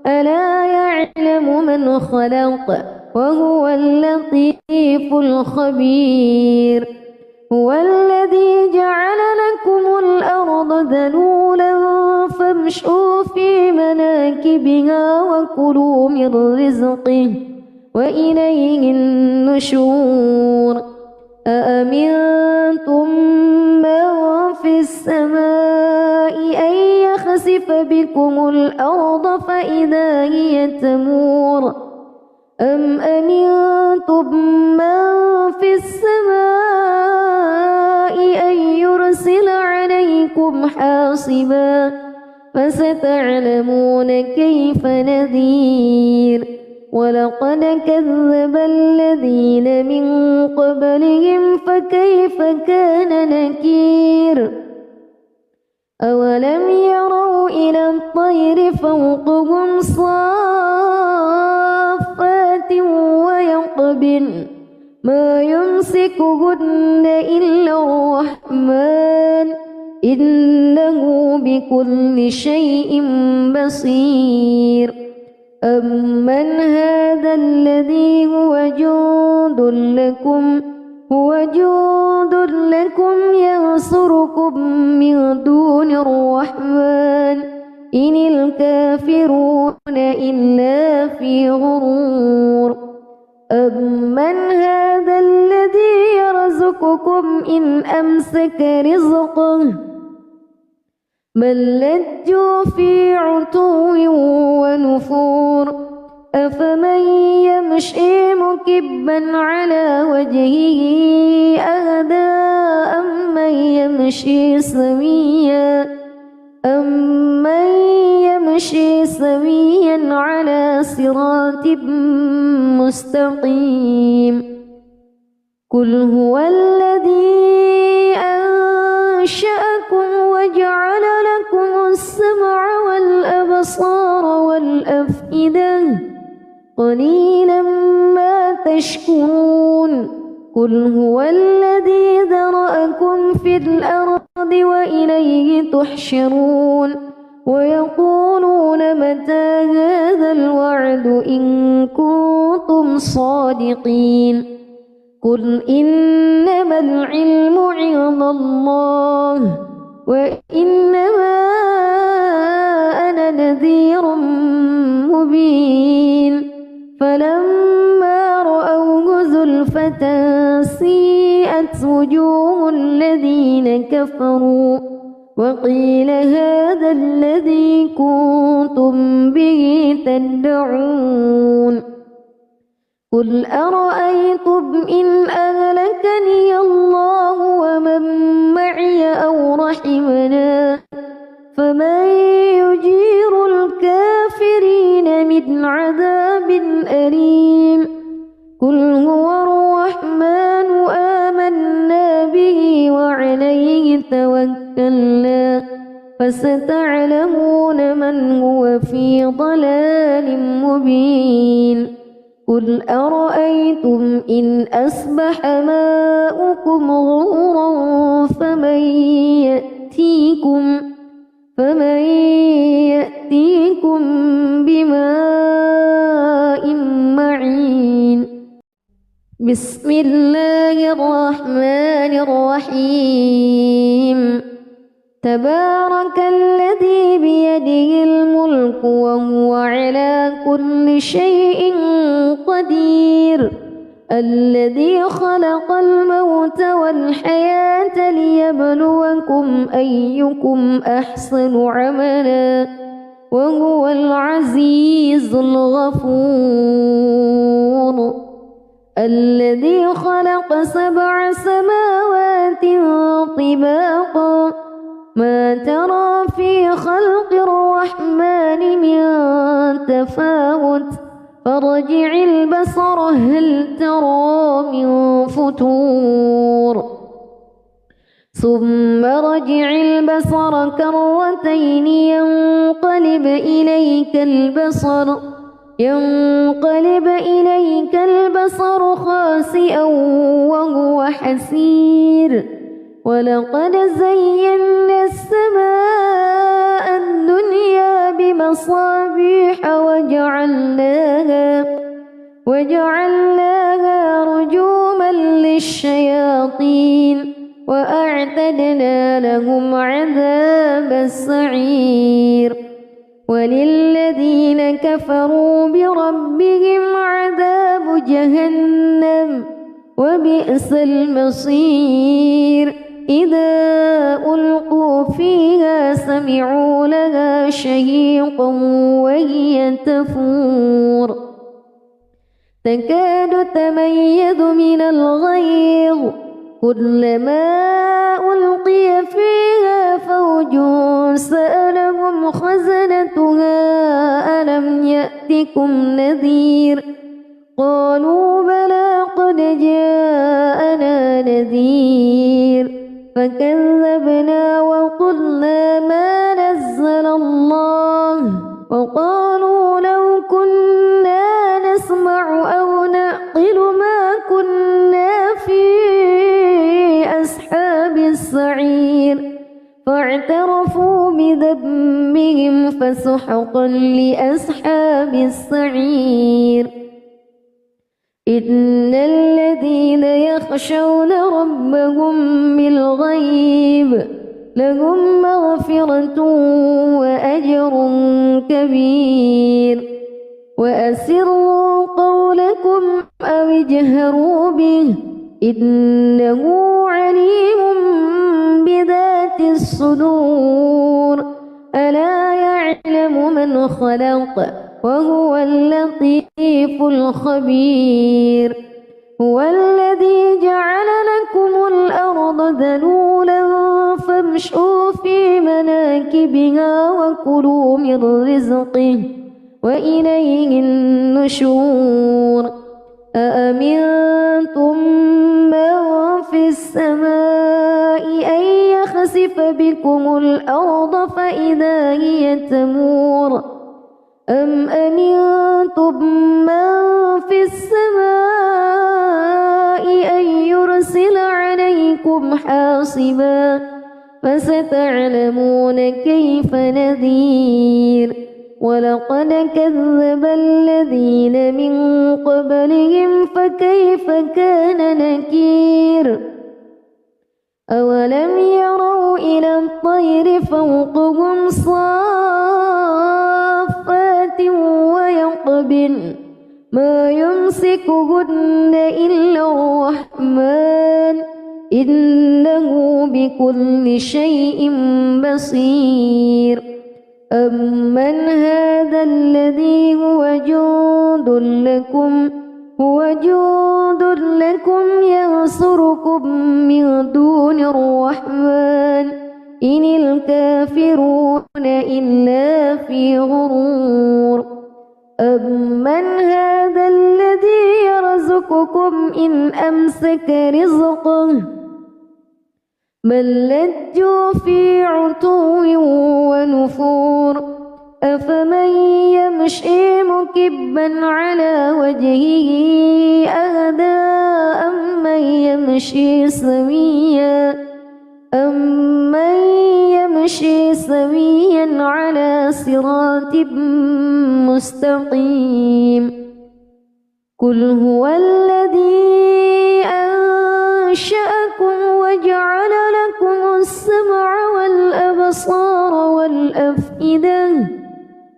ألا يعلم من خلق وهو اللطيف الخبير هو الذي جعل لكم الأرض ذلولا فامشوا في مناكبها وكلوا من رزقه وإليه النشور أأمنتم من في السماء أن يخسف بكم الأرض فإذا هي تمور أم أمنتم من في السماء أن يرسل عليكم حاصبا فستعلمون كيف نذير ولقد كذب الذين من قبلهم فكيف كان نكير أولم يروا إلى الطير فوقهم صافات ويقبضن ما يمسكهن إلا الرحمن إنه بكل شيء بصير أمن هذا الذي هو جند لكم ينصركم من دون الرحمن إن الكافرون إلا في غرور أمن هذا الذي يرزقكم إن أمسك رزقه بل لجوا في عتو ونفور أفمن يمشي مكبا على وجهه أهدى أمن يمشي سويا على صراط مستقيم قل هو الذي الأبصار والأفئدة قليلا ما تشكرون قل هو الذي ذرأكم في الأرض وإليه تحشرون ويقولون متى هذا الوعد إن كنتم صادقين قل إنما العلم عند الله وإنما أنا نذير مبين فلما رأوه زلفة سيئت وجوه الذين كفروا وقيل هذا الذي كنتم به تدعون قل أرأيتم إن أهلكني الله ومن معي أو رحمنا فمن يجير الكافرين من عذاب أليم قل هو الرحمن آمنا به وعليه توكلنا فستعلمون من هو في ضلال مبين قل أرأيتم إن أصبح ماؤكم غورا فمن يأتيكم بماء معين بسم الله الرحمن الرحيم تبارك الذي بيده الملك وهو على كل شيء قدير الذي خلق الموت والحياة ليبلوكم أيكم أحسن عملا وهو العزيز الغفور الذي خلق 7 سماوات طباقا ما ترى في خلق الرحمن من تفاوت فارجع البصر هل ترى من فطور ثم رجع البصر كرتين ينقلب إليك البصر خاسئا وهو حسير ولقد زينا السماء الدنيا بمصابيح وجعلناها رجوما للشياطين وأعتدنا لهم عذاب السعير وللذين كفروا بربهم عذاب جهنم وبئس المصير إذا ألقوا فيها سمعوا لها شهيقا وهي تفور تكاد تميز من الغيظ كلما ألقي فيها فوج سألهم خزنتها ألم يأتكم نذير قالوا بلى قد جاءنا نذير فكذبنا وقلنا ما نزل الله وقالوا لو كنا نسمع أو نعقل ما كنا في أصحاب السعير فاعترفوا بذنبهم فسحقا لأصحاب السعير إن الذين يخشون ربهم بالغيب لهم مغفرة وأجر كبير وأسروا قولكم أو اجهروا به إنه عليم بذات الصدور ألا يعلم من خلق وهو اللطيف الخبير هو الذي جعل لكم الأرض ذلولا فامشوا في مناكبها وكلوا من رزقه وإليه النشور أأمنتم من في السماء أن يخسف بكم الأرض فإذا هي تمور أم أمنتم من في السماء أن يرسل عليكم حاصبا فستعلمون كيف نذير ولقد كذب الذين من قبلهم فكيف كان نكير أولم يروا إلى الطير فوقهم صافات ويقبضن ما يمسكهن إلا الرحمن إنه بكل شيء بصير أمن هذا الذي هو جند لكم ينصركم من دون الرحمن إن الكافرون إلا في غرور أمن هذا الذي يرزقكم إن أمسك رزقه بل لجوا في عتو ونفور أفمن يمشي مكبا على وجهه أهدى أمن يمشي سويا على صراط مستقيم قل هو الذي أنشأكم وجعل لكم السمع والأبصار والأفئدة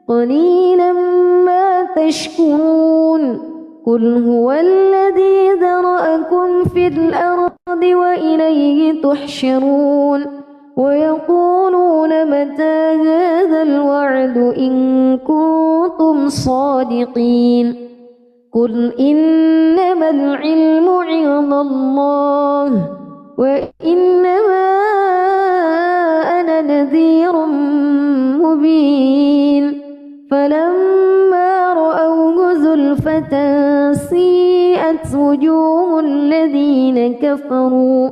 قليلا ما تشكرون قل هو الذي ذرأكم في الأرض وإليه تحشرون ويقولون متى هذا الوعد إن كنتم صادقين قل إنما العلم عند الله وإنما أنا نذير مبين فلما رأوه زلفة سيئت وجوه الذين كفروا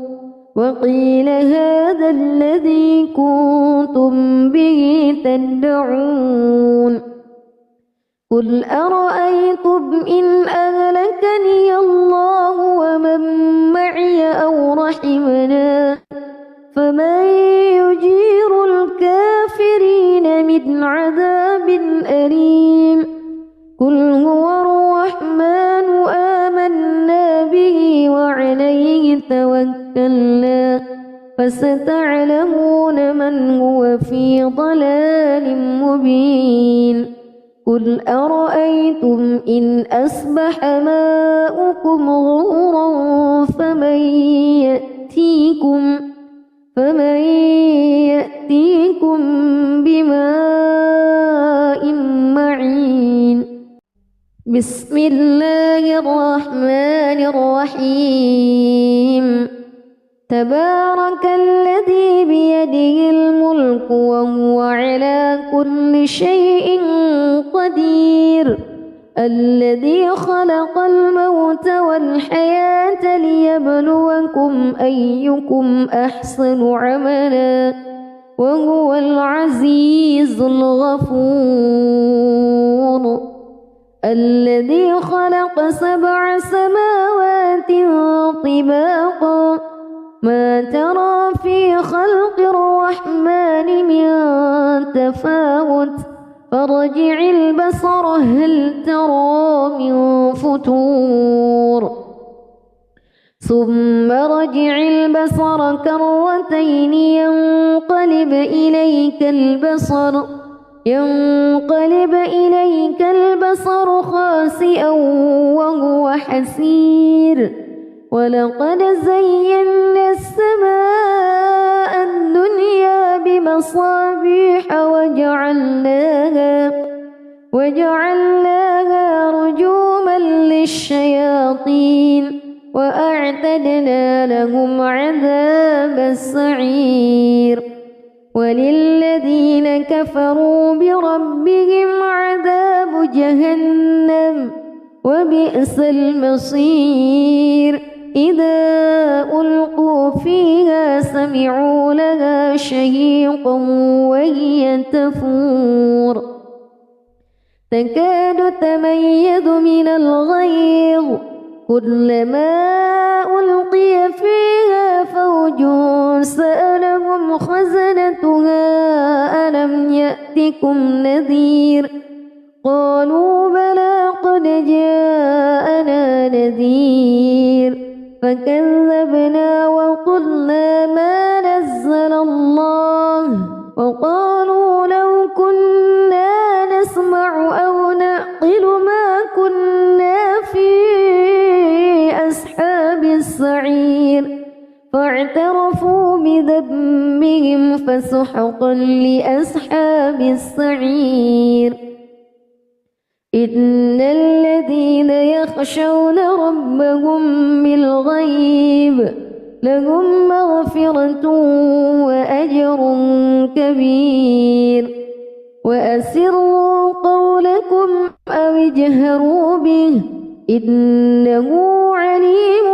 وقيل هذا الذي كنتم به تدعون قل أرأيتم إن أهلكني الله ومن معي أو رحمنا فمن يجير الكافرين من عذاب أليم قل هو الرحمن آمنا به وعليه توكلنا فستعلمون من هو في ضلال مبين قل أرأيتم إن أصبح ماؤكم غورا فمن يأتيكم بماء معين بسم الله الرحمن الرحيم تبارك الذي بيده الملك وهو على كل شيء قدير الذي خلق الموت والحياة ليبلوكم أيكم أحسن عملا وهو العزيز الغفور الذي خلق 7 سماوات طباقا ما ترى في خلق الرحمن من تفاوت فارجع البصر هل ترى من فتور ثم رجع البصر كرتين ينقلب إليك البصر خاسئا وهو حسير ولقد زينا السماء الدنيا بمصابيح وجعلناها رجوما للشياطين وأعتدنا لهم عذاب السعير وللذين كفروا بربهم عذاب جهنم وبئس المصير إذا ألقوا فيها سمعوا لها شهيقا وهي تفور تكاد تميز من الغيظ كلما ألقي فيها فوج سألهم خزنتها ألم يأتكم نذير قالوا بلى قد جاءنا نذير فكذبنا وقلنا ما نزل الله وقالوا لو كنا نسمع أو نعقل ما كنا في أصحاب السعير فاعترفوا بذنبهم فسحقا لأصحاب السعير إن الذين يخشون ربهم بالغيب لهم مغفرة وأجر كبير وأسروا قولكم أو اجهروا به إنه عليم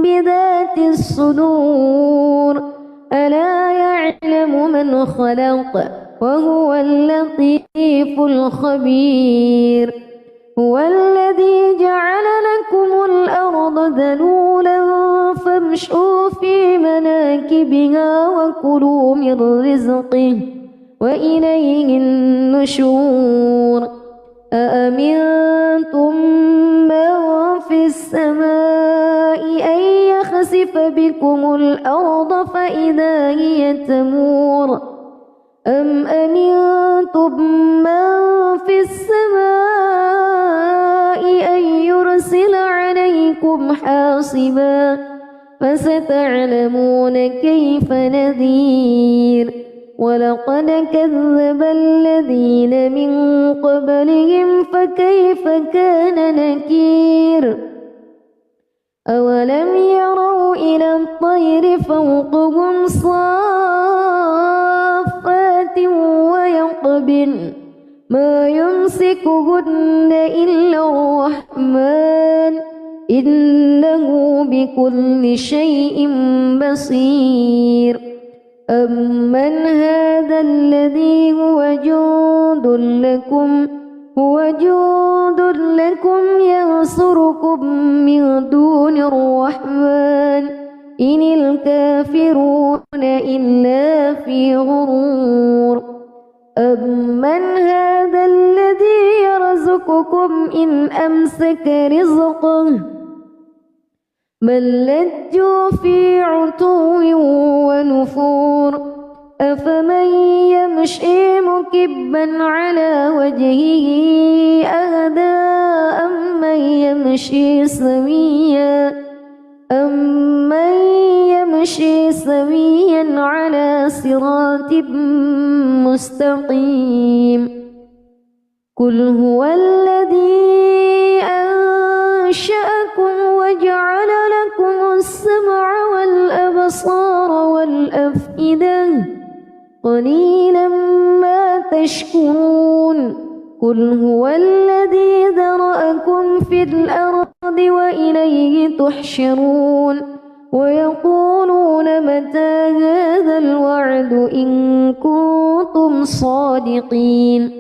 بذات الصدور ألا يعلم من خلق وهو اللطيف الخبير هو الذي جعل لكم الأرض ذلولا فامشوا في مناكبها وكلوا من رزقه وإليه النشور أأمنتم من في السماء أن يخسف بكم الأرض فإذا هي تمور أم أمنتم من في السماء أن يرسل عليكم حاصبا فستعلمون كيف نذير ولقد كذب الذين من قبلهم فكيف كان نكير أولم يروا إلى الطير فوقهم صافات ويقبضن ما يمسكهن إلا الرحمن إنه بكل شيء بصير أمن هذا الذي هو جند لكم ينصركم من دون الرحمن إن الكافرون إلا في غرور أمن هذا الذي يرزقكم إن أمسك رزقه بل لجوا في عتو ونفور أفمن يمشي مكبا على وجهه أهدى أمن يمشي سويا على صراط مستقيم قل هو الذي أنشأكم وجعل لكم السمع والأبصار والأفئدة قليلا ما تشكرون قل هو الذي ذرأكم في الأرض وإليه تحشرون ويقولون متى هذا الوعد إن كنتم صادقين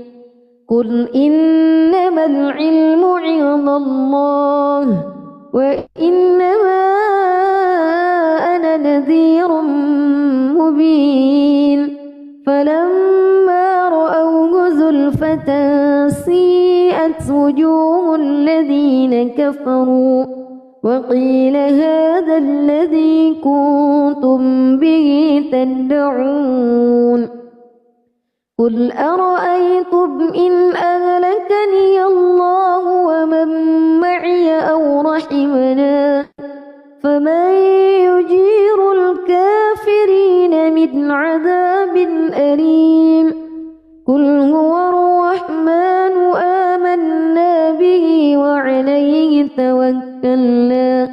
قل إنما العلم عند الله وإنما أنا نذير مبين فلما رأوه زلفة سيئت وجوه الذين كفروا وقيل هذا الذي كنتم به تدعون قل أرأيتم إن أهلكني الله ومن معي أو رحمنا فمن يجير الكافرين من عذاب أليم قل هو الرحمن آمنا به وعليه توكلنا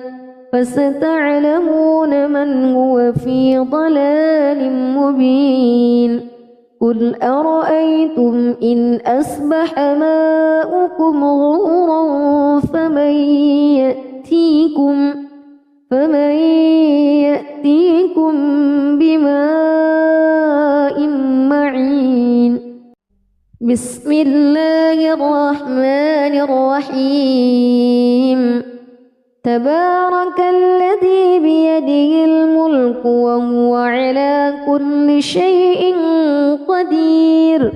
فستعلمون من هو في ضلال مبين قل أرأيتم إن أصبح ماؤكم غورا فمن يأتيكم بماء معين بسم الله الرحمن الرحيم تبارك الذي بيده الملك وهو على كل شيء قدير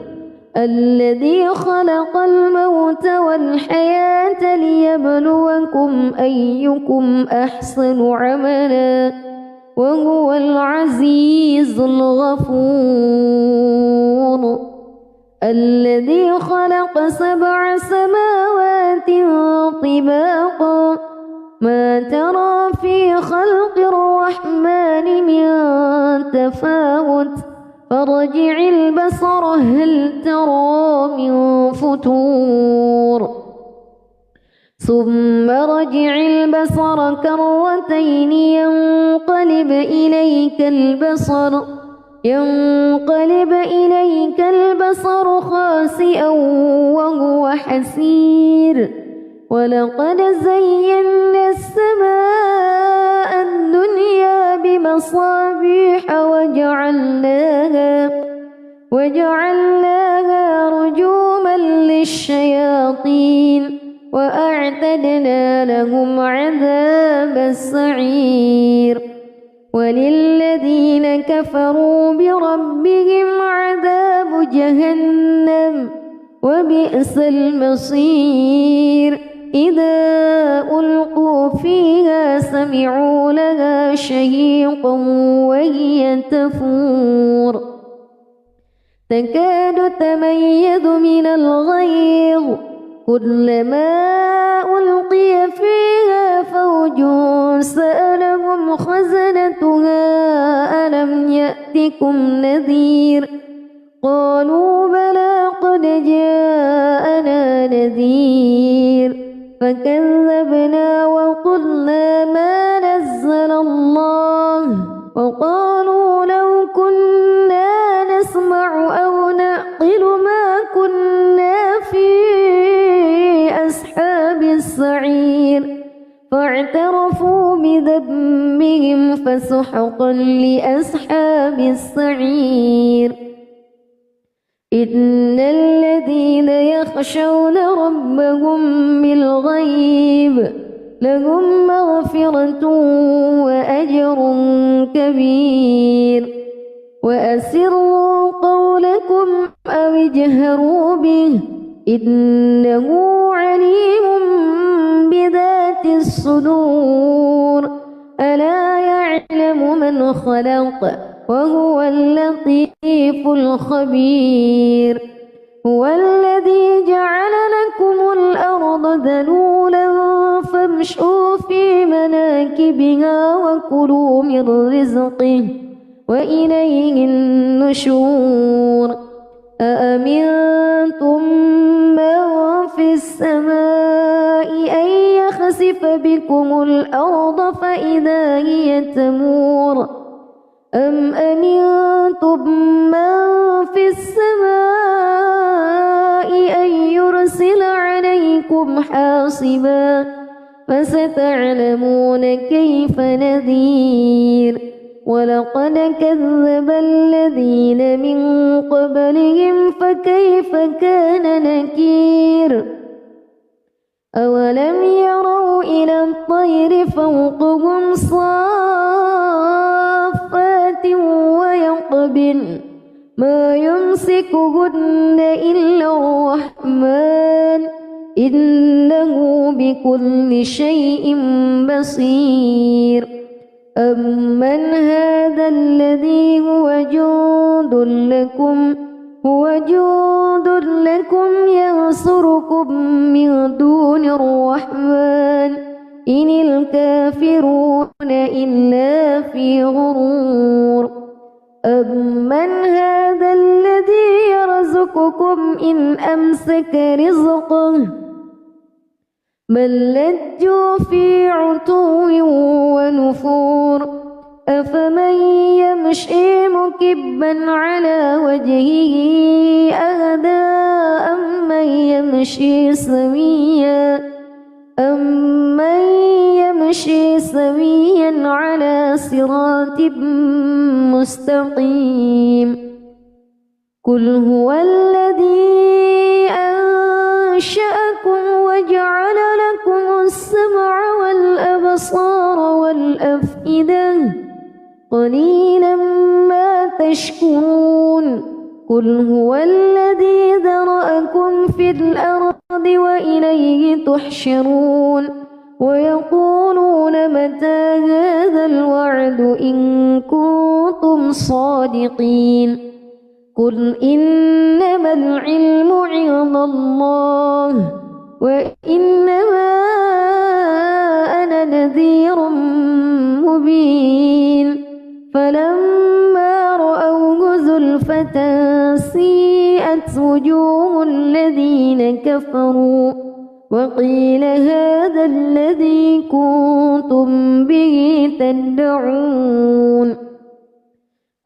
الذي خلق الموت والحياة ليبلوكم أيكم أحسن عملا وهو العزيز الغفور الذي خلق 7 سماوات طباقا ما ترى في خلق الرحمن من تفاوت فارجع البصر هل ترى من فتور ثم رجع البصر كرتين ينقلب إليك البصر خاسئا وهو حسير ولقد زينا السماء الدنيا بمصابيح وجعلناها رجوما للشياطين وأعتدنا لهم عذاب السعير وللذين كفروا بربهم عذاب جهنم وبئس المصير إذا ألقوا فيها سمعوا لها شهيقا وهي تفور تكاد تميز من الغيظ كلما ألقي فيها فوج سألهم خزنتها ألم يأتكم نذير قالوا بلى قد جاءنا نذير فكذبنا وقلنا ما نزل الله وقالوا لو كنا نسمع أو نعقل ما كنا في أصحاب السعير فاعترفوا بذنبهم فسحقا لأصحاب السعير إن الذين يخشون ربهم بالغيب لهم مغفرة وأجر كبير وأسروا قولكم أو اجهروا به إنه عليم بذات الصدور ألا يعلم من خلق وهو اللطيف الخبير هو الذي جعل لكم الأرض ذلولا فامشوا في مناكبها وكلوا من رزقه وإليه النشور أأمنتم من في السماء أن يخسف بكم الأرض فإذا هي تمور أم أمنتم من في السماء أن يرسل عليكم حاصبا فستعلمون كيف نذير ولقد كذب الذين من قبلهم فكيف كان نكير أولم يروا إلى الطير فوقهم صافات ويقبضن ما يمسكهن إلا الرحمن إنه بكل شيء بصير أمن هذا الذي هو جند لكم ينصركم من دون الرحمن إن الكافرون إلا في غرور أمن هذا الذي يرزقكم إن أمسك رزقه بل لجوا في عتو ونفور أفمن يمشي مكبا على وجهه أهدى أمن يمشي سويا على صراط مستقيم قل هو الذي أنشأكم وجعل لكم السمع والأبصار والأفئدة قليلا ما تشكرون قل هو الذي ذرأكم في الأرض وإليه تحشرون ويقولون متى هذا الوعد إن كنتم صادقين قل إنما العلم عند الله وإنما أنا نذير مبين فلما رأوه زلفة سيئت وجوه الذين كفروا وقيل هذا الذي كنتم به تدعون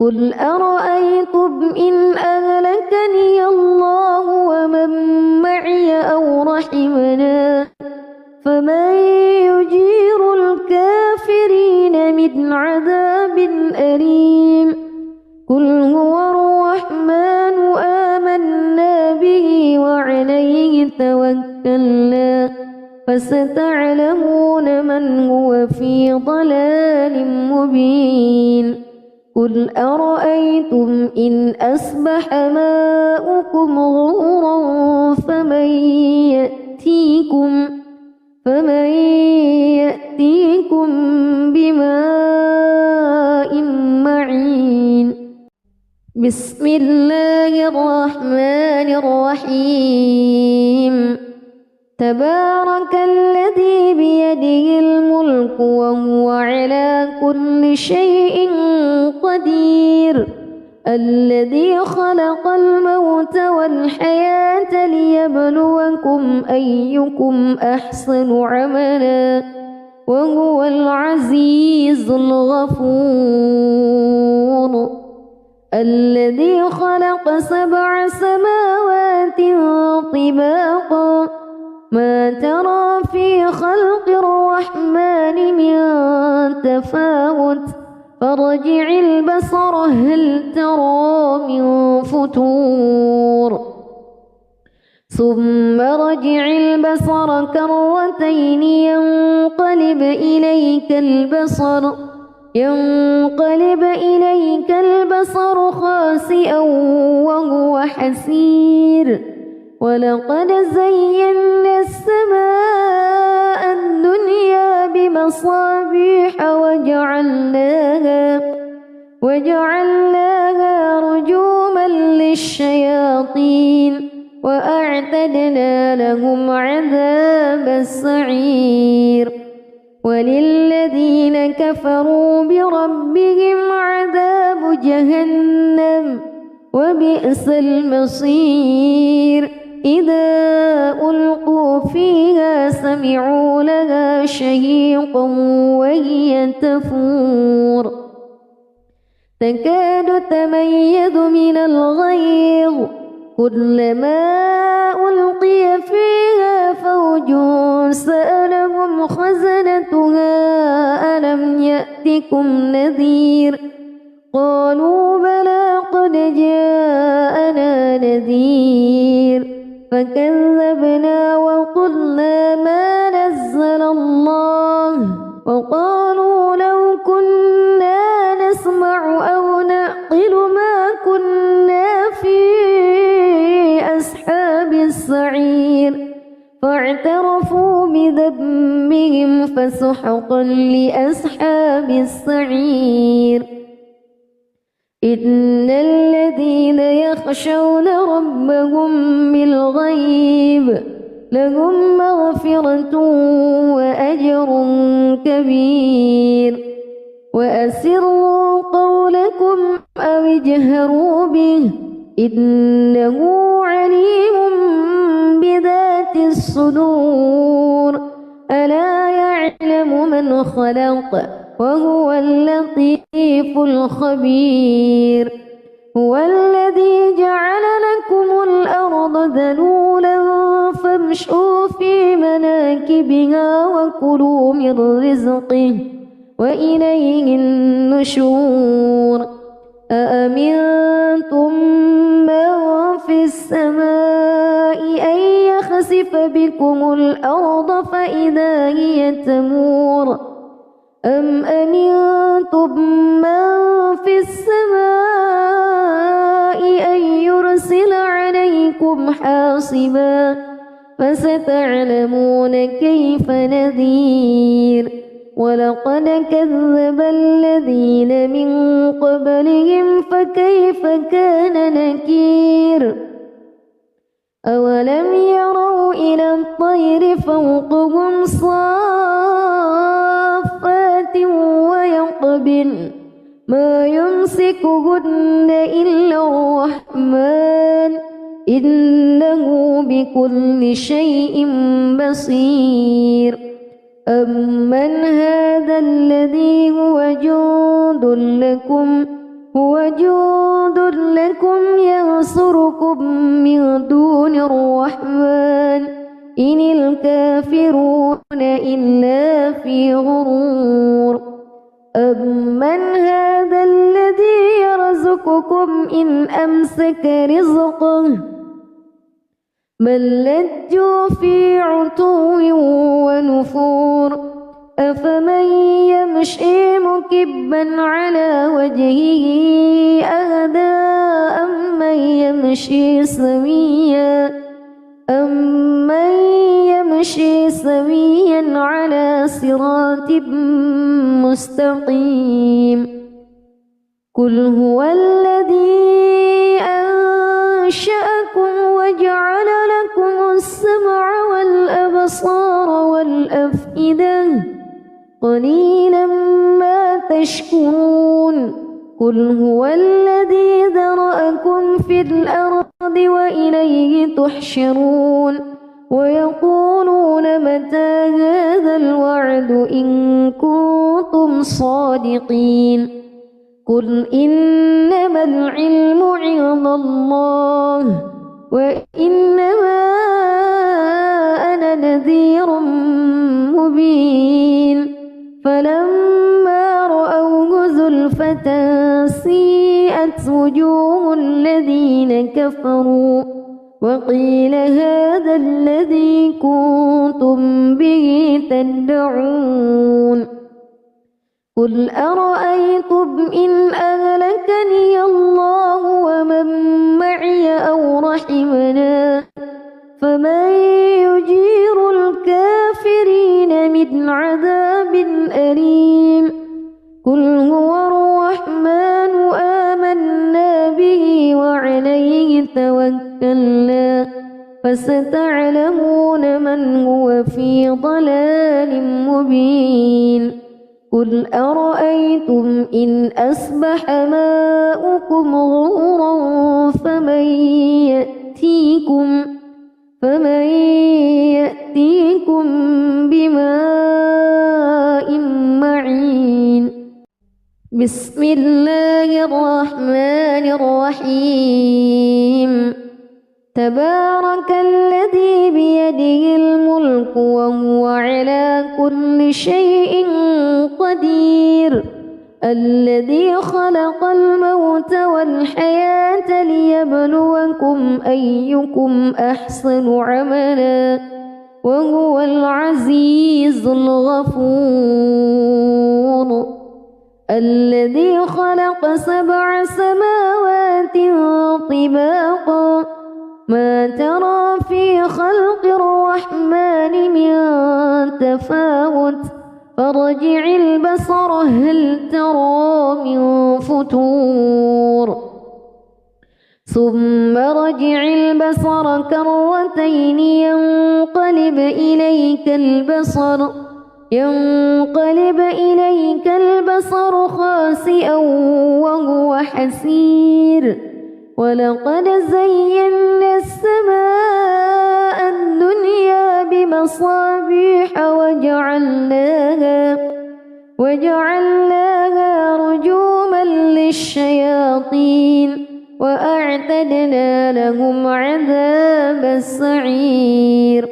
قل أرأيتم إن أهلكني الله ومن معي أو رحمنا فمن يجير الكافرين من عذاب أليم قل هو الرحمن آمنا به وعليه توكلنا فستعلمون من هو في ضلال مبين قل أرأيتم إن أصبح ماؤكم غورا فمن يأتيكم بماء معين بسم الله الرحمن الرحيم تبارك الذي بيده الملك وهو على كل شيء قدير الذي خلق الموت والحياة ليبلوكم أيكم أحسن عملا وهو العزيز الغفور الذي خلق 7 سماوات طباقا ما ترى في خلق الرحمن من تفاوت فارجع البصر هل ترى من فتور ثم رجع البصر كرتين ينقلب إليك البصر خاسئا وهو حسير ولقد زينا السماء الدنيا بمصابيح وجعلناها رجوما للشياطين وأعتدنا لهم عذاب السعير وللذين كفروا بربهم عذاب جهنم وبئس المصير إذا ألقوا فيها سمعوا لها شهيقا وهي تفور تكاد تميز من الغيظ كلما ألقي فيها فوج سألهم خزنتها ألم يأتكم نذير قالوا بلى قد جاءنا نذير فكذبنا وقلنا ما نزل الله وقالوا لو كنا نسمع أو نعقل ما كنا في أصحاب السعير فاعترفوا بذنبهم فسحقا لأصحاب السعير إن الذين يخشون ربهم بالغيب لهم مغفرة وأجر كبير وأسروا قولكم أو اجهروا به إنه عليم بذات الصدور ألا يعلم من خلق وهو اللطيف الخبير هو الذي جعل لكم الأرض ذلولا فامشوا في مناكبها وكلوا من رزقه وإليه النشور أأمنتم من يخسف بكم الأرض فإذا هي تمور أم أمنتم من في السماء أن يرسل عليكم حاصبا فستعلمون كيف نذير ولقد كذب الذين من قبلهم فكيف كان نكير أولم يروا إلى الطير فوقهم صافات ويقبضن ما يمسكهن إلا الرحمن إنه بكل شيء بصير أمن هذا الذي هو جند لكم ينصركم من دون الرحمن إن الكافرون إلا في غرور أمن هذا الذي يرزقكم إن أمسك رزقه بل لجوا في عتو ونفور أفمن يمشي مكبا على وجهه أهدى أمن يمشي سويا على صراط مستقيم قل هو الذي أنشأكم وجعل لكم السمع والأبصار والأفئدة قليلا ما تشكرون قل هو الذي ذرأكم في الأرض وإليه تحشرون ويقولون متى هذا الوعد إن كنتم صادقين قل إنما العلم عند الله وإنما أنا نذير مبين فلما رأوه زلفة سيئت وجوه الذين كفروا وقيل هذا الذي كنتم به تدعون قل أرأيتم إن أهلكني الله ومن معي أو رحمنا فمن يجير الكافرين من عذاب أليم قل هو الرحمن آمنا به وعليه توكلنا فستعلمون من هو في ضلال مبين قل أرأيتم إن أصبح ماؤكم غورا فمن يأتيكم بماء معين بسم الله الرحمن الرحيم تبارك الذي بيده الملك وهو على كل شيء قدير الذي خلق الموت والحياة ليبلوكم أيكم أحسن عملا وهو العزيز الغفور الذي خلق 7 سماوات طباقا ما ترى في خلق الرحمن من تفاوت فارجع البصر هل ترى من فتور ثم رجع البصر كرتين ينقلب إليك البصر خاسئا وهو حسير ولقد زينا السماء الدنيا بمصابيح وجعلناها رجوما للشياطين وأعتدنا لهم عذاب السعير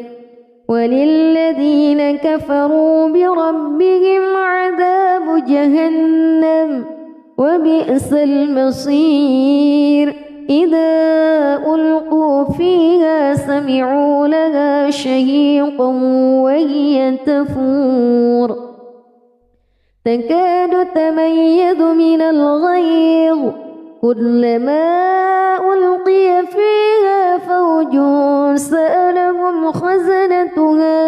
وللذين كفروا بربهم عذاب جهنم وبئس المصير إذا ألقوا فيها سمعوا لها شهيقا وهي تفور تكاد تميز من الغيظ كلما ألقي فيها فوج سألهم خزنتها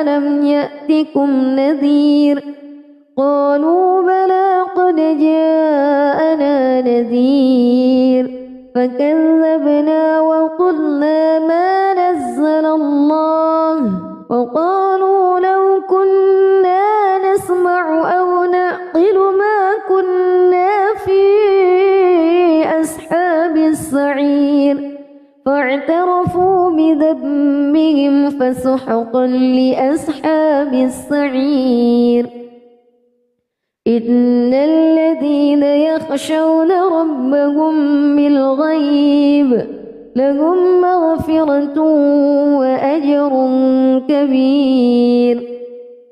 ألم يأتكم نذير قالوا بلى قد جاءنا نذير فكذبنا وقلنا ما نزل الله وقالوا لو كنا نسمع أو نعقل ما كنا في أصحاب السعير فاعترفوا بذنبهم فسحقا لأصحاب السعير إن الذين يخشون ربهم بالغيب لهم مغفرة وأجر كبير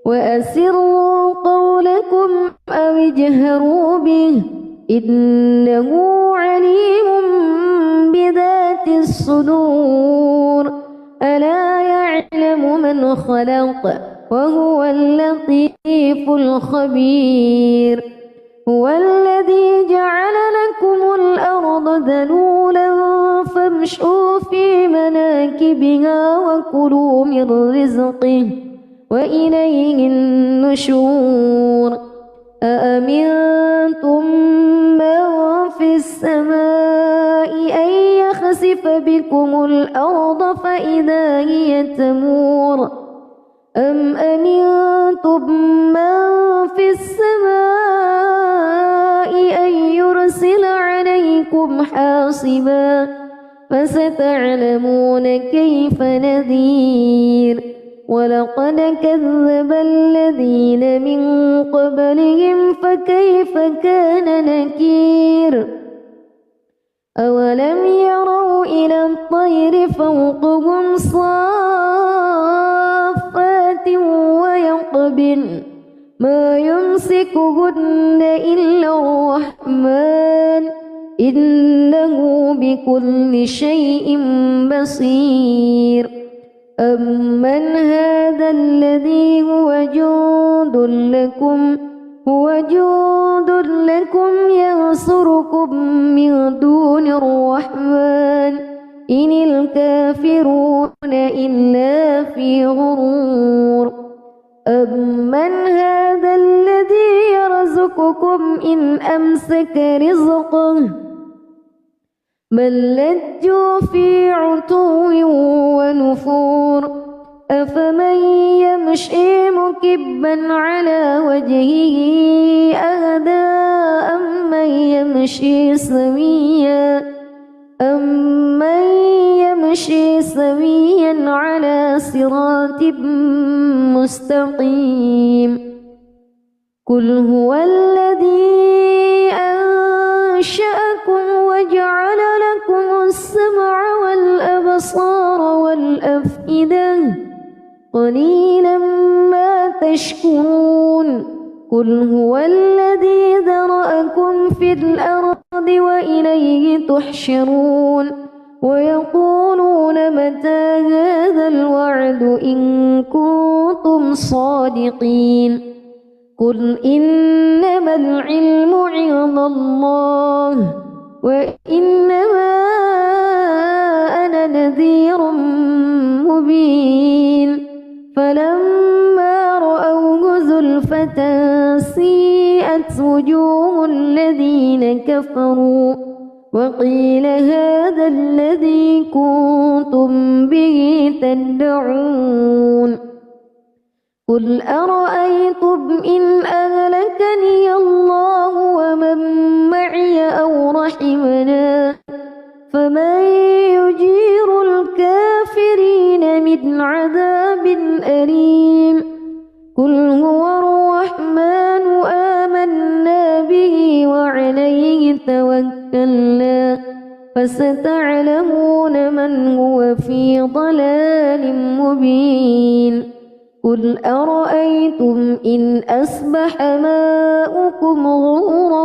وأسروا قولكم أو اجهروا به إنه عليم بذات الصدور ألا يعلم من خلق وهو اللطيف الخبير هو الذي جعل لكم الأرض ذلولا فامشوا في مناكبها وكلوا من رزقه وإليه النشور أأمنتم من في السماء أن يخسف بكم الأرض فإذا هي تمور أم أمنتم من في السماء أن يرسل عليكم حاصبا فستعلمون كيف نذير ولقد كذب الذين من قبلهم فكيف كان نكير أولم يروا إلى الطير فوقهم صافات ويقبضن ما يمسكهن إلا الرحمن إنه بكل شيء بصير أمن هذا الذي هو جند لكم ينصركم من دون الرحمن إن الكافرون إلا في غرور أمن هذا الذي يرزقكم إن أمسك رزقه بل لجوا في عتو ونفور أفمن يمشي مكبا على وجهه أهدى أمن يمشي سويا على صراط مستقيم قل هو الذي أنشأكم وجعل لكم السمع والأبصار والأفئدة قليلا ما تشكرون قل هو الذي ذرأكم في الأرض وإليه تحشرون ويقولون متى هذا الوعد إن كنتم صادقين قل إنما العلم عند الله وإنما أنا نذير مبين فلما رأوه زلفة سيئت وجوه الذين كفروا وقيل هذا الذي كنتم به تدعون قل أرأيتم إن أهلكني الله ومن معي أو رحمنا فمن يجير الكافرين من عذاب أليم قل هو الرحمن آمنا به وعليه توكلنا فستعلمون من هو في ضلال مبين قل أرأيتم إن أصبح ماؤكم غورا